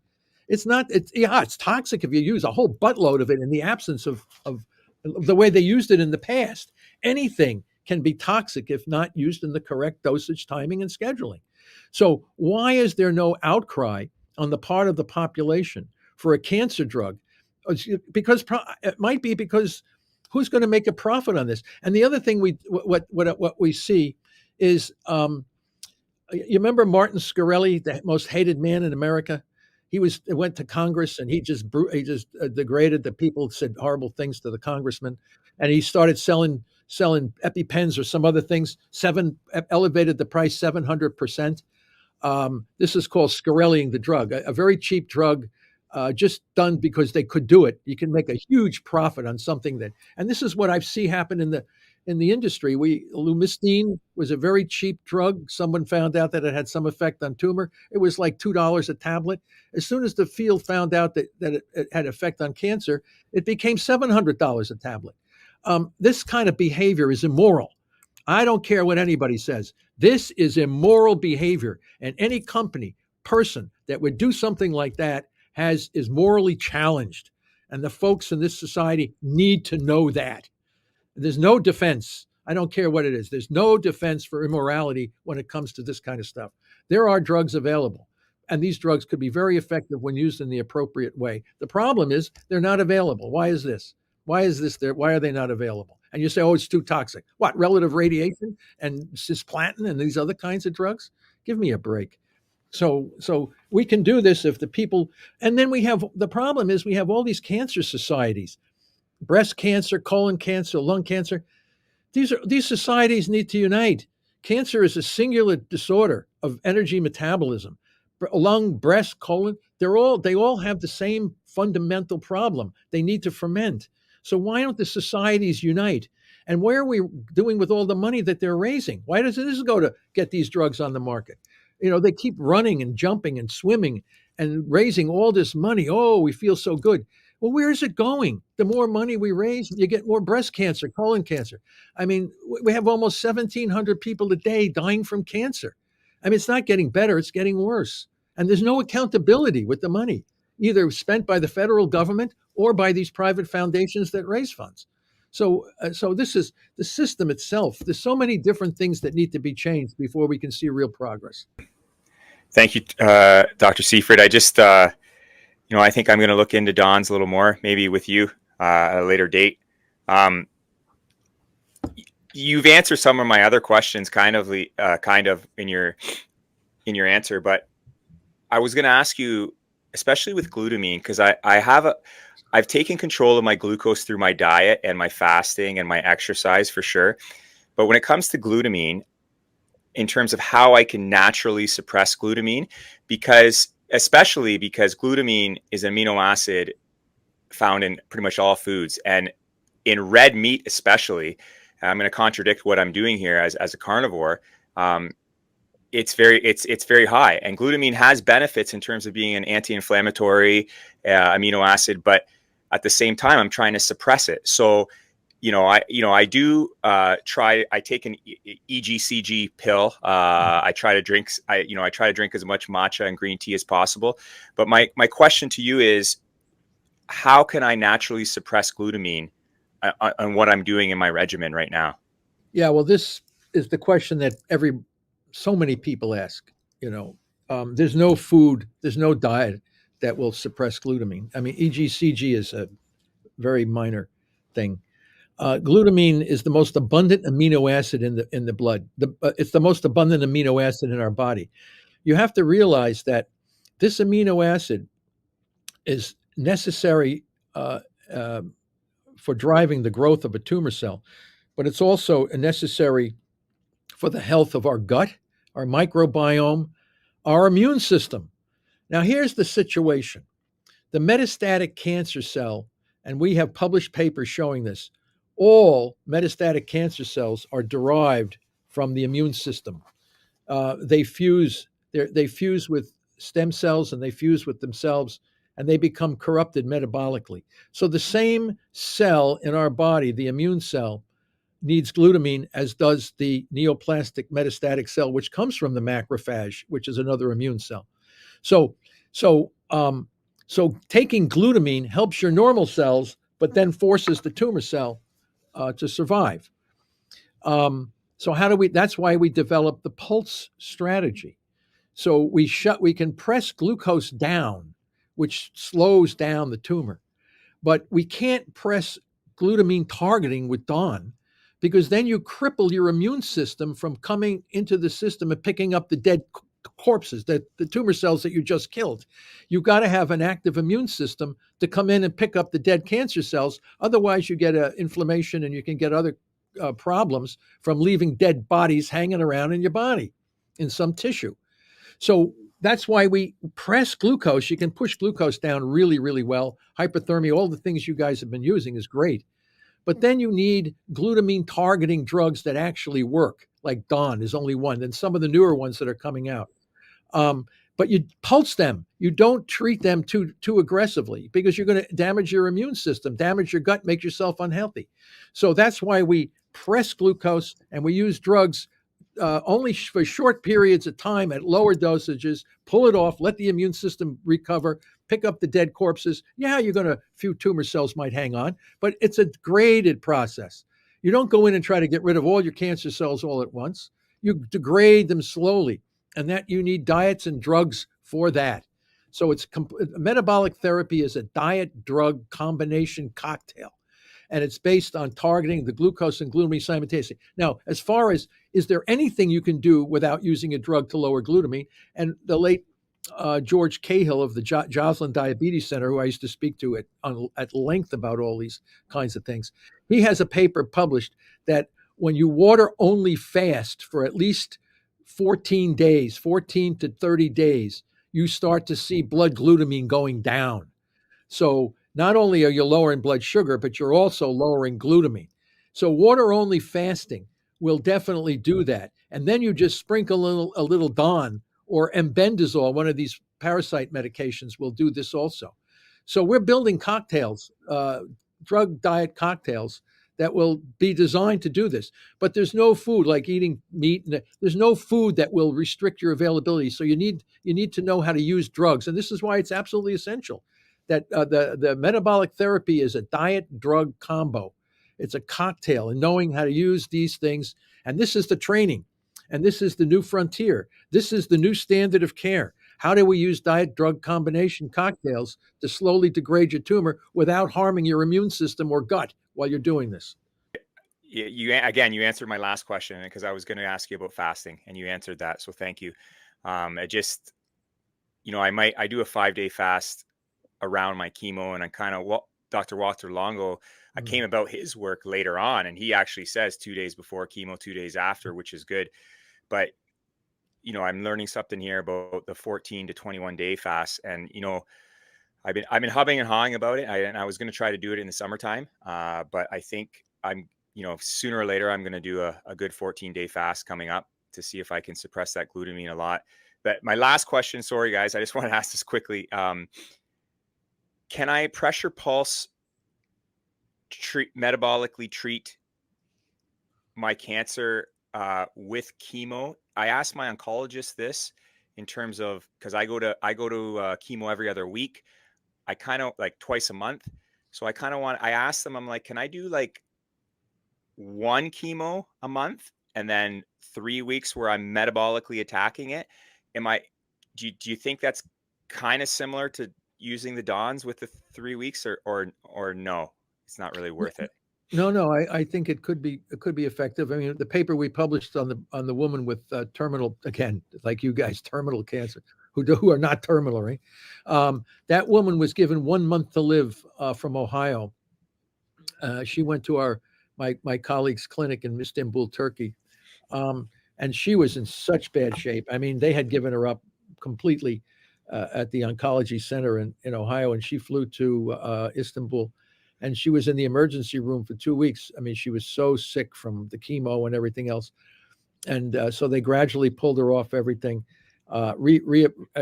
It's not, it's toxic if you use a whole buttload of it in the absence of the way they used it in the past. Anything can be toxic if not used in the correct dosage, timing, and scheduling. So why is there no outcry on the part of the population for a cancer drug? Because it might be because who's going to make a profit on this? And the other thing what we see is, you remember Martin Scarelli, the most hated man in America? He went to Congress and he just degraded the people, said horrible things to the congressman, and he started selling EpiPens or some other things. Elevated the price 700%. This is called Scarelliing the drug, a very cheap drug, just done because they could do it. You can make a huge profit on something that, and this is what I see happen in the industry. Lumistine was a very cheap drug. Someone found out that it had some effect on tumor. It was like $2 a tablet. As soon as the field found out that it had effect on cancer, it became $700 a tablet. This kind of behavior is immoral. I don't care what anybody says. This is immoral behavior, and any company, person that would do something like that is morally challenged. And the folks in this society need to know that. There's no defense. I don't care what it is. There's no defense for immorality when it comes to this kind of stuff. There are drugs available, and these drugs could be very effective when used in the appropriate way. The problem is they're not available. Why is this? Why is this there? Why are they not available? And you say, oh, it's too toxic. What, relative radiation and cisplatin and these other kinds of drugs? Give me a break. So we can do this if the people, and then the problem is we have all these cancer societies, breast cancer, colon cancer, lung cancer. These societies need to unite. Cancer is a singular disorder of energy metabolism. Lung, breast, colon, they all have the same fundamental problem. They need to ferment. So why don't the societies unite? And where are we doing with all the money that they're raising? Why does this go to get these drugs on the market? They keep running and jumping and swimming and raising all this money. Oh, we feel so good. Well, where is it going? The more money we raise, you get more breast cancer, colon cancer. I mean, we have almost 1,700 people a day dying from cancer. I mean, it's not getting better, it's getting worse. And there's no accountability with the money, either spent by the federal government or by these private foundations that raise funds. So this is the system itself. There's so many different things that need to be changed before we can see real progress. Thank you, Dr. Seifert. I just, I think I'm going to look into Don's a little more, maybe with you at a later date. You've answered some of my other questions kind of in your answer, but I was going to ask you, especially with glutamine, because I've taken control of my glucose through my diet and my fasting and my exercise for sure. But when it comes to glutamine, in terms of how I can naturally suppress glutamine, especially because glutamine is an amino acid found in pretty much all foods, and in red meat especially, I'm going to contradict what I'm doing here as a carnivore. It's very high, and glutamine has benefits in terms of being an anti-inflammatory amino acid, but at the same time, I'm trying to suppress it. So, I do try. I take an EGCG pill. I try to drink. I try to drink as much matcha and green tea as possible. But my question to you is, how can I naturally suppress glutamine on what I'm doing in my regimen right now? Yeah, well, this is the question that so many people ask. There's no food, there's no diet that will suppress glutamine. I mean, EGCG is a very minor thing. Glutamine is the most abundant amino acid in the blood. It's the most abundant amino acid in our body. You have to realize that this amino acid is necessary uh, uh, for driving the growth of a tumor cell, but it's also necessary for the health of our gut, our microbiome, our immune system. Now, here's the situation: the metastatic cancer cell, and we have published papers showing this, all metastatic cancer cells are derived from the immune system. They fuse, they fuse with stem cells and they fuse with themselves and they become corrupted metabolically. So the same cell in our body, the immune cell, needs glutamine, as does the neoplastic metastatic cell, which comes from the macrophage, which is another immune cell. So, so, um, so taking glutamine helps your normal cells, but then forces the tumor cell to survive. So how do we? That's why we developed the pulse strategy. So we can press glucose down, which slows down the tumor, but we can't press glutamine targeting with DAWN because then you cripple your immune system from coming into the system and picking up the dead corpses, the tumor cells that you just killed. You've got to have an active immune system to come in and pick up the dead cancer cells. Otherwise, you get inflammation and you can get other problems from leaving dead bodies hanging around in your body in some tissue. So that's why we press glucose. You can push glucose down really, really well. Hyperthermia, all the things you guys have been using is great. But then you need glutamine targeting drugs that actually work, like DAWN is only one, and some of the newer ones that are coming out. But you pulse them. You don't treat them too aggressively because you're going to damage your immune system, damage your gut, make yourself unhealthy. So that's why we press glucose and we use drugs only for short periods of time at lower dosages, pull it off, let the immune system recover, pick up the dead corpses. Yeah, a few tumor cells might hang on, but it's a graded process. You don't go in and try to get rid of all your cancer cells all at once. You degrade them slowly, and that you need diets and drugs for that. So metabolic therapy is a diet drug combination cocktail, and it's based on targeting the glucose and glutamine simultaneously. Now, as far as is there anything you can do without using a drug to lower glutamine? And the late George Cahill of the Joslin Diabetes Center, who I used to speak to at length about all these kinds of things, he has a paper published that when you water only fast for at least 14 days, 14 to 30 days, you start to see blood glutamine going down. So not only are you lowering blood sugar, but you're also lowering glutamine. So water only fasting will definitely do that. And then you just sprinkle a little DAWN or embendazole, one of these parasite medications, will do this also. So we're building cocktails, drug diet cocktails that will be designed to do this. But there's no food like eating meat. There's no food that will restrict your availability. So you need to know how to use drugs. And this is why it's absolutely essential that the metabolic therapy is a diet drug combo. It's a cocktail, and knowing how to use these things. And this is the training. And this is the new frontier. This is the new standard of care. How do we use diet drug combination cocktails to slowly degrade your tumor without harming your immune system or gut while you're doing this? You answered my last question because I was going to ask you about fasting, and you answered that. So thank you. I just, I do a 5-day fast around my chemo, and I kind of Dr. Walter Longo, I came about his work later on, and he actually says 2 days before chemo, 2 days after, which is good. But I'm learning something here about the 14 to 21 day fast, and I've been humming and hawing about it. And I was going to try to do it in the summertime, but I think I'm sooner or later I'm going to do a good 14-day fast coming up to see if I can suppress that glutamine a lot. But my last question, sorry guys, I just want to ask this quickly. Can I pressure pulse metabolically treat my cancer with chemo? I asked my oncologist this in terms of, because I go to chemo every other week. I kind of like twice a month. So I asked them, I'm like, can I do like one chemo a month and then 3 weeks where I'm metabolically attacking it? Do you think that's kind of similar to using the Dons with the 3 weeks, or no, it's not really worth it? No, I think it could be effective. I mean, the paper we published on the woman with terminal, again, like you guys, terminal cancer, who are not terminal, right? That woman was given 1 month to live from Ohio. She went to my colleague's clinic in Istanbul, Turkey, and she was in such bad shape. I mean, they had given her up completely at the oncology center in Ohio, and she flew to Istanbul, and she was in the emergency room for 2 weeks. I mean, she was so sick from the chemo and everything else, and so they gradually pulled her off everything.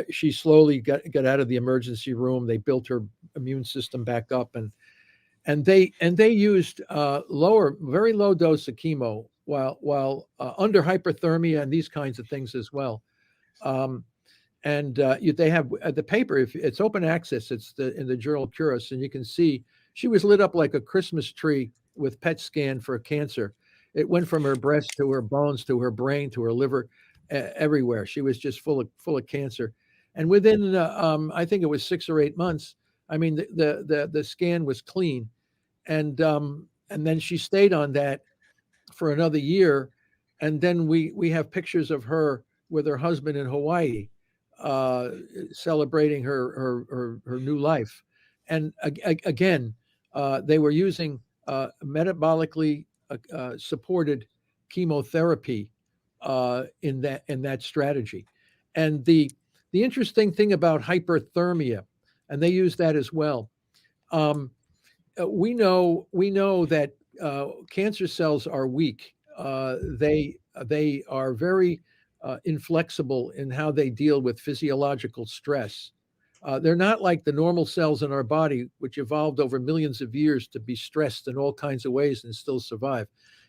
She slowly got out of the emergency room. They built her immune system back up, and they used very low dose of chemo while under hyperthermia and these kinds of things as well. And they have the paper. If it's open access, it's in the journal Curis, and you can see she was lit up like a Christmas tree with PET scan for cancer. It went from her breast to her bones to her brain to her liver, everywhere. She was just full of cancer, and within I think it was 6 or 8 months. I mean, the scan was clean, and then she stayed on that for another year, and then we have pictures of her with her husband in Hawaii, celebrating her new life. And again, they were using metabolically supported chemotherapy in that strategy. And the interesting thing about hyperthermia, and they use that as well. We know that cancer cells are weak. They are very inflexible in how they deal with physiological stress. They're not like the normal cells in our body, which evolved over millions of years to be stressed in all kinds of ways and still survive.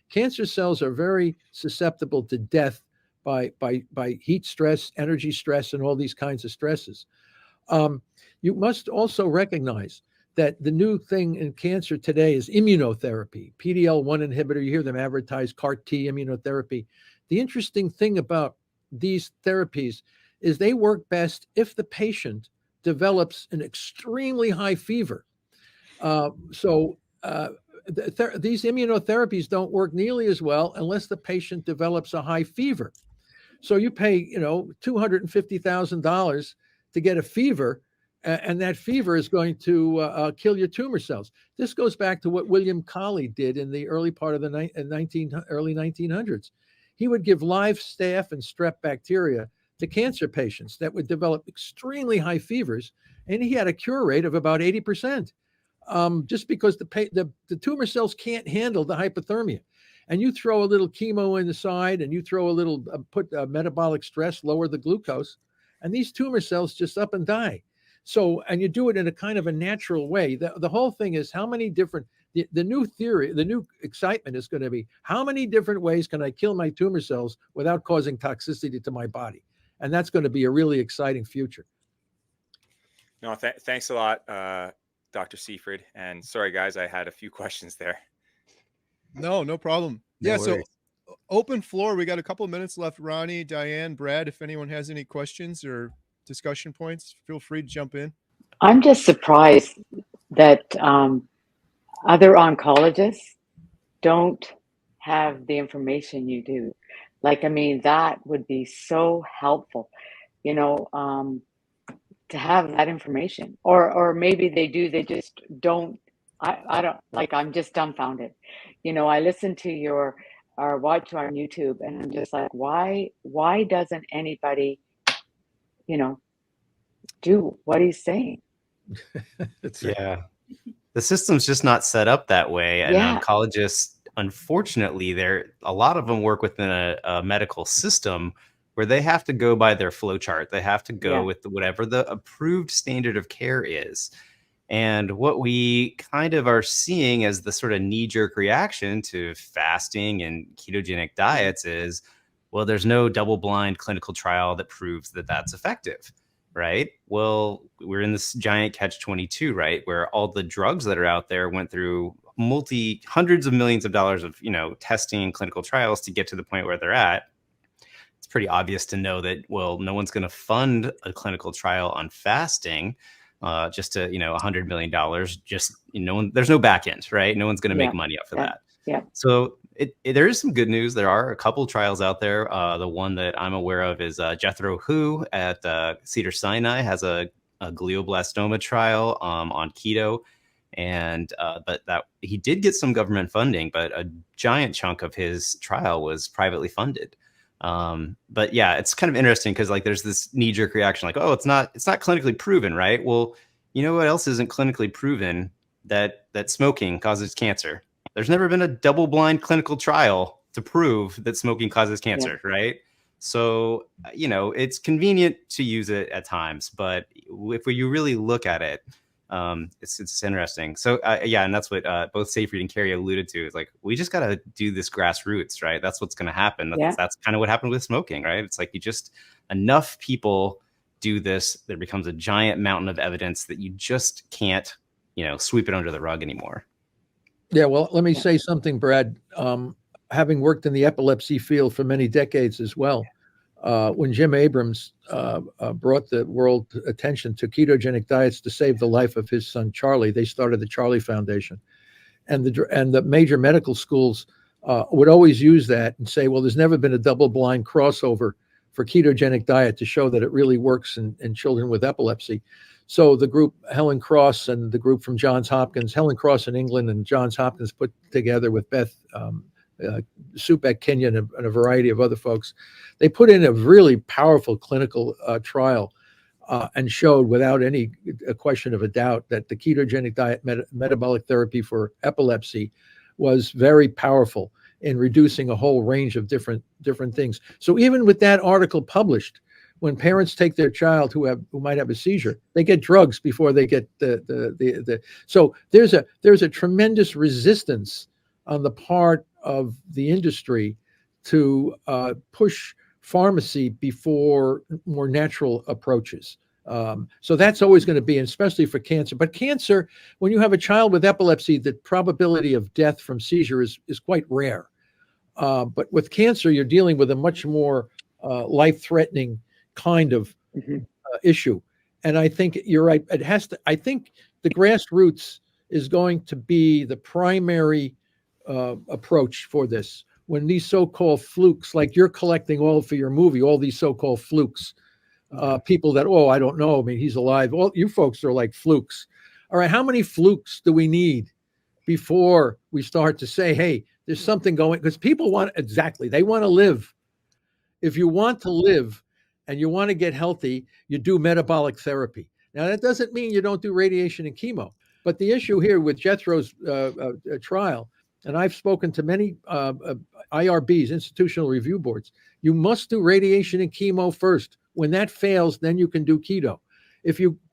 Cancer cells are very susceptible to death by heat stress, energy stress, and all these kinds of stresses. You must also recognize that the new thing in cancer today is immunotherapy, PD-L1 inhibitor. You hear them advertise CAR T immunotherapy. The interesting thing about these therapies is they work best if the patient develops an extremely high fever. These immunotherapies don't work nearly as well unless the patient develops a high fever. So you pay, $250,000 to get a fever, and that fever is going to kill your tumor cells. This goes back to what William Coley did in the early part of the early 1900s. He would give live staph and strep bacteria to cancer patients that would develop extremely high fevers, and he had a cure rate of about 80%, just because the tumor cells can't handle the hypothermia. And you throw a little chemo in the side, and you throw a little put metabolic stress, lower the glucose, and these tumor cells just up and die. So, and you do it in a kind of a natural way. The whole thing is how many different, the new theory, the new excitement is going to be how many different ways can I kill my tumor cells without causing toxicity to my body? And that's going to be a really exciting future. No, thanks a lot, Dr. Seifried. And sorry, guys, I had a few questions there. No problem. No Yeah, worries. so open floor. We got a couple of minutes left. Ronnie, Diane, Brad, if anyone has any questions or discussion points, feel free to jump in. I'm just surprised that other oncologists don't have the information you do. Like, I mean, that would be so helpful, to have that information. Or maybe they do, they just don't. I don't, like, I'm just dumbfounded. I listen to or watch you on YouTube, and I'm just like, why doesn't anybody, do what he's saying? Yeah. The system's just not set up that way. And Yeah. oncologists, unfortunately, a lot of them work within a medical system where they have to go by their flow chart. They have to go with whatever the approved standard of care is. And what we kind of are seeing as the sort of knee-jerk reaction to fasting and ketogenic diets is, well, there's no double-blind clinical trial that proves that that's effective, right? Well, we're in this giant catch-22, right? Where all the drugs that are out there went through hundreds of millions of dollars of, testing and clinical trials to get to the point where they're at. It's pretty obvious to know that, well, no one's going to fund a clinical trial on fasting just to, $100 million. Just, there's no back end, right? No one's going to make money off of that. Yeah. So there is some good news. There are a couple trials out there. The one that I'm aware of is Jethro Hu at Cedars-Sinai has a glioblastoma trial on keto. And but that he did get some government funding, but a giant chunk of his trial was privately funded. But yeah, it's kind of interesting because like there's this knee-jerk reaction like, oh, it's not clinically proven, right? Well, you know what else isn't clinically proven? That smoking causes cancer. There's never been a double-blind clinical trial to prove that smoking causes cancer, right? So, it's convenient to use it at times, but if you really look at it, it's interesting. So and that's what both Seyfried and Carrie alluded to. Is like we just got to do this grassroots, right? That's what's going to happen. That's kind of what happened with smoking, right? It's like enough people do this, there becomes a giant mountain of evidence that you just can't, sweep it under the rug anymore. Yeah, well, let me say something, Brad. Having worked in the epilepsy field for many decades as well, when Jim Abrams brought the world attention to ketogenic diets to save the life of his son Charlie, they started the Charlie Foundation, and the major medical schools would always use that and say, well, there's never been a double-blind crossover for ketogenic diet to show that it really works in children with epilepsy. So the group Helen Cross and the group from Johns Hopkins, Helen Cross in England and Johns Hopkins put together with Beth Supek Kenyon and a variety of other folks, they put in a really powerful clinical trial and showed without any question of a doubt that the ketogenic diet metabolic therapy for epilepsy was very powerful in reducing a whole range of different things. So even with that article published, when parents take their child who might have a seizure, they get drugs before they get the so there's a tremendous resistance on the part of the industry to push pharmacy before more natural approaches. So that's always going to be, especially for cancer. But cancer, when you have a child with epilepsy, the probability of death from seizure is quite rare. But with cancer, you're dealing with a much more life-threatening kind of issue. And I think you're right. I think the grassroots is going to be the primary approach for this. When these so-called flukes, like you're collecting all for your movie, all these so-called flukes, people that, I don't know, I mean, he's alive. Well, you folks are like flukes. All right, how many flukes do we need before we start to say, hey, there's something going? Because people they want to live. If you want to live and you want to get healthy, you do metabolic therapy. Now, that doesn't mean you don't do radiation and chemo. But the issue here with Jethro's trial, and I've spoken to many IRBs, institutional review boards, you must do radiation and chemo first. When that fails, then you can do keto.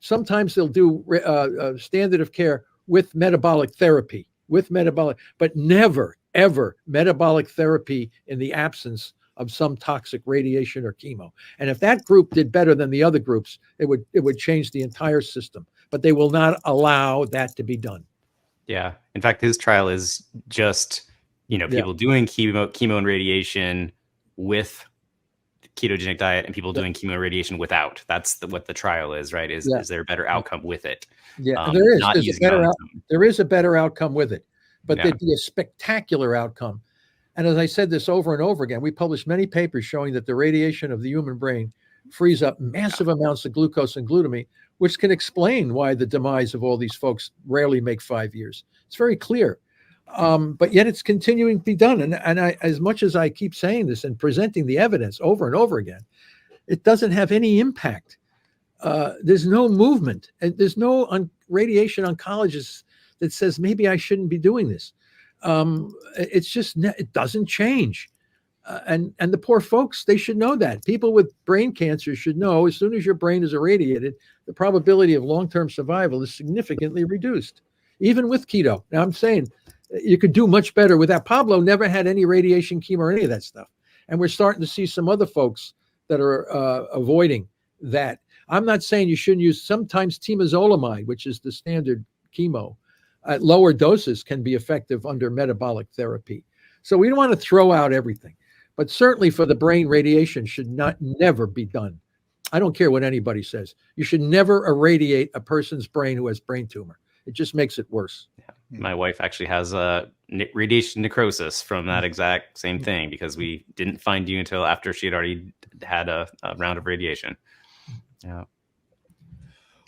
Sometimes they'll do standard of care with metabolic therapy, but never, ever metabolic therapy in the absence of some toxic radiation or chemo. And if that group did better than the other groups, it would change the entire system. But they will not allow that to be done. Yeah. In fact, his trial is just, people doing chemo and radiation with ketogenic diet and people doing chemo and radiation without. That's what the trial is, right? Is there a better outcome with it? Yeah, there is. There is a better outcome with it, but there'd be a spectacular outcome. And as I said this over and over again, we published many papers showing that the radiation of the human brain frees up massive amounts of glucose and glutamine, which can explain why the demise of all these folks rarely make 5 years. It's very clear. But yet it's continuing to be done. And I, as much as I keep saying this and presenting the evidence over and over again, it doesn't have any impact. There's no movement. And there's no radiation oncologist that says, maybe I shouldn't be doing this. It's just, it doesn't change. And the poor folks, they should know that. People with brain cancer should know as soon as your brain is irradiated, the probability of long-term survival is significantly reduced, even with keto. Now, I'm saying you could do much better with that. Pablo never had any radiation, chemo, or any of that stuff. And we're starting to see some other folks that are avoiding that. I'm not saying you shouldn't use, sometimes temozolomide, which is the standard chemo, at lower doses can be effective under metabolic therapy. So we don't want to throw out everything, but certainly for the brain, radiation should never be done. I don't care what anybody says. You should never irradiate a person's brain who has brain tumor. It just makes it worse. Yeah. My wife actually has a radiation necrosis from that exact same thing because we didn't find you until after she had already had a round of radiation. Yeah.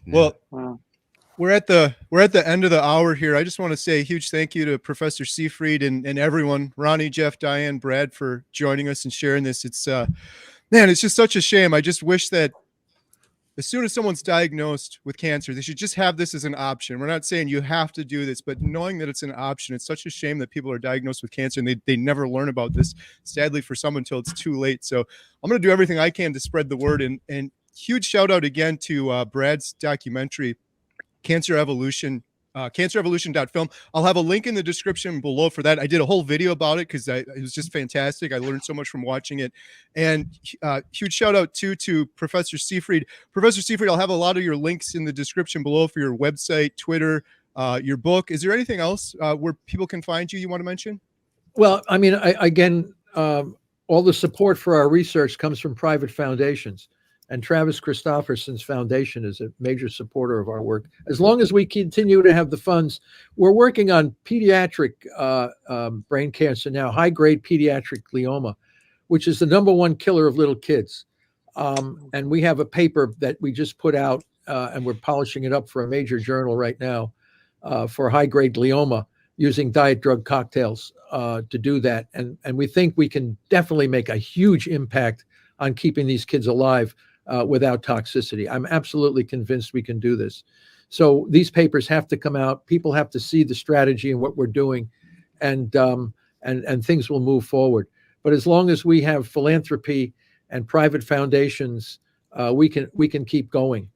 Well, Wow. we're at the end of the hour here. I just want to say a huge thank you to Professor Seyfried and everyone, Ronnie, Jeff, Diane, Brad, for joining us and sharing this. It's man, it's just such a shame. I just wish that as soon as someone's diagnosed with cancer, they should just have this as an option. We're not saying you have to do this, but knowing that it's an option, it's such a shame that people are diagnosed with cancer and they never learn about this, sadly, for some until it's too late. So I'm going to do everything I can to spread the word. And huge shout out again to Brad's documentary, Cancer Evolution. Cancerevolution.film. I'll have a link in the description below for that. I did a whole video about it because it was just fantastic. I learned so much from watching it. And huge shout out too to Professor Seyfried. Professor Seyfried, I'll have a lot of your links in the description below for your website, Twitter, your book. Is there anything else where people can find you want to mention? Well, I mean, all the support for our research comes from private foundations. And Travis Christofferson's foundation is a major supporter of our work. As long as we continue to have the funds, we're working on pediatric brain cancer now, high-grade pediatric glioma, which is the #1 killer of little kids. And we have a paper that we just put out, and we're polishing it up for a major journal right now for high-grade glioma using diet drug cocktails to do that. And we think we can definitely make a huge impact on keeping these kids alive without toxicity. I'm absolutely convinced we can do this. So these papers have to come out. People have to see the strategy and what we're doing, and things will move forward. But as long as we have philanthropy and private foundations, we can keep going,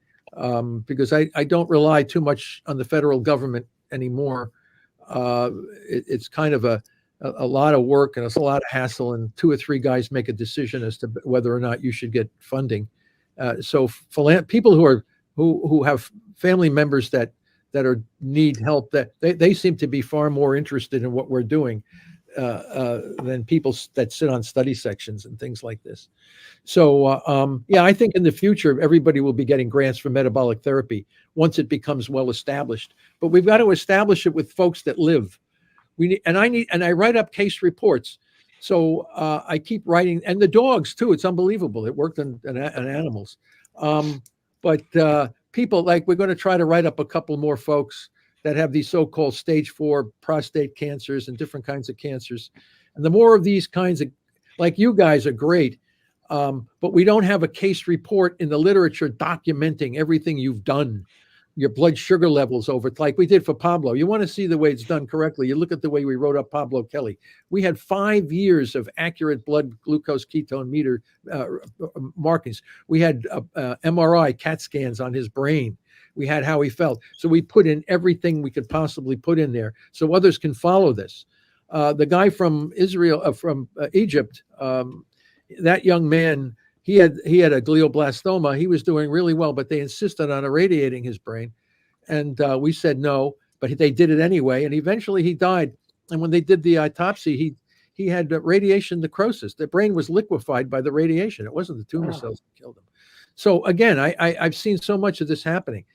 because I don't rely too much on the federal government anymore. It's kind of a lot of work, and it's a lot of hassle, and 2 or 3 guys make a decision as to whether or not you should get funding. So people who have family members that need help, that they seem to be far more interested in what we're doing than people that sit on study sections and things like this. So yeah, I think in the future everybody will be getting grants for metabolic therapy once it becomes well established. But we've got to establish it with folks that live. I write up case reports. So I keep writing, and the dogs too. It's unbelievable. It worked on animals. But people, like, we're going to try to write up a couple more folks that have these so-called stage 4 prostate cancers and different kinds of cancers. And the more of these kinds of, like, you guys are great, but we don't have a case report in the literature documenting everything you've done. Your blood sugar levels over, like we did for Pablo. You want to see the way it's done correctly, you look at the way we wrote up Pablo Kelly. We had 5 years of accurate blood glucose ketone meter markings. We had MRI CAT scans on his brain. We had how he felt. So we put in everything we could possibly put in there so others can follow this. The guy from Israel, from Egypt, that young man, he had a glioblastoma. He was doing really well, but they insisted on irradiating his brain. And we said no, but they did it anyway. And eventually he died. And when they did the autopsy, he had radiation necrosis. The brain was liquefied by the radiation. It wasn't the tumor cells that killed him. So again, I've seen so much of this happening.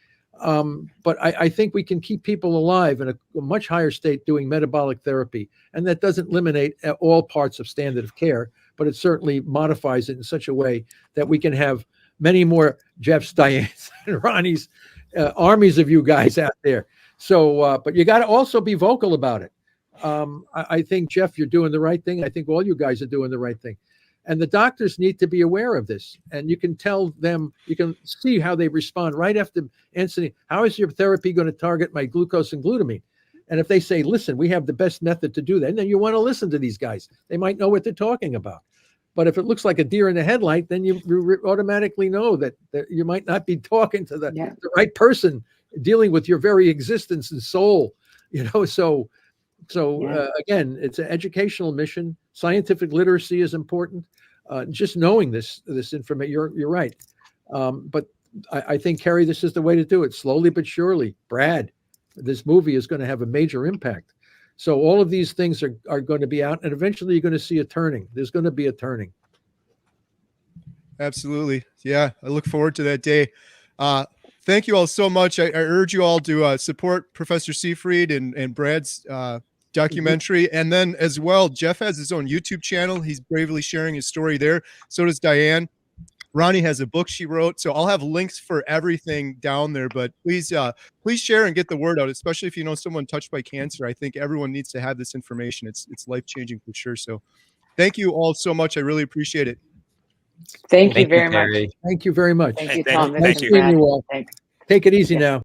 But I think we can keep people alive in a much higher state doing metabolic therapy. And that doesn't eliminate all parts of standard of care, but it certainly modifies it in such a way that we can have many more Jeffs, Dianes, and Ronnies, armies of you guys out there. So, but you got to also be vocal about it. I think, Jeff, you're doing the right thing. I think all you guys are doing the right thing. And the doctors need to be aware of this. And you can tell them, you can see how they respond right after answering, how is your therapy going to target my glucose and glutamine? And if they say, listen, we have the best method to do that, then you want to listen to these guys. They might know what they're talking about. But if it looks like a deer in the headlight, then you automatically know that you might not be talking to the right person, dealing with your very existence and soul. So again, it's an educational mission. Scientific literacy is important. Just knowing this information, you're right. But I think, Kerry, this is the way to do it. Slowly but surely. Brad, this movie is going to have a major impact. So all of these things are going to be out, and eventually you're going to see a turning. There's going to be a turning. Absolutely. Yeah, I look forward to that day. Thank you all so much. I urge you all to support Professor Seyfried and Brad's documentary. Mm-hmm. And then as well, Jeff has his own YouTube channel. He's bravely sharing his story there. So does Diane. Ronnie has a book she wrote. So I'll have links for everything down there. But please share and get the word out, especially if you know someone touched by cancer. I think everyone needs to have this information. It's life-changing for sure. So thank you all so much. I really appreciate it. Thank you very much. Thank you very much. Thank you, Tom. Thank you. Seeing you all. Thanks. Take it easy now.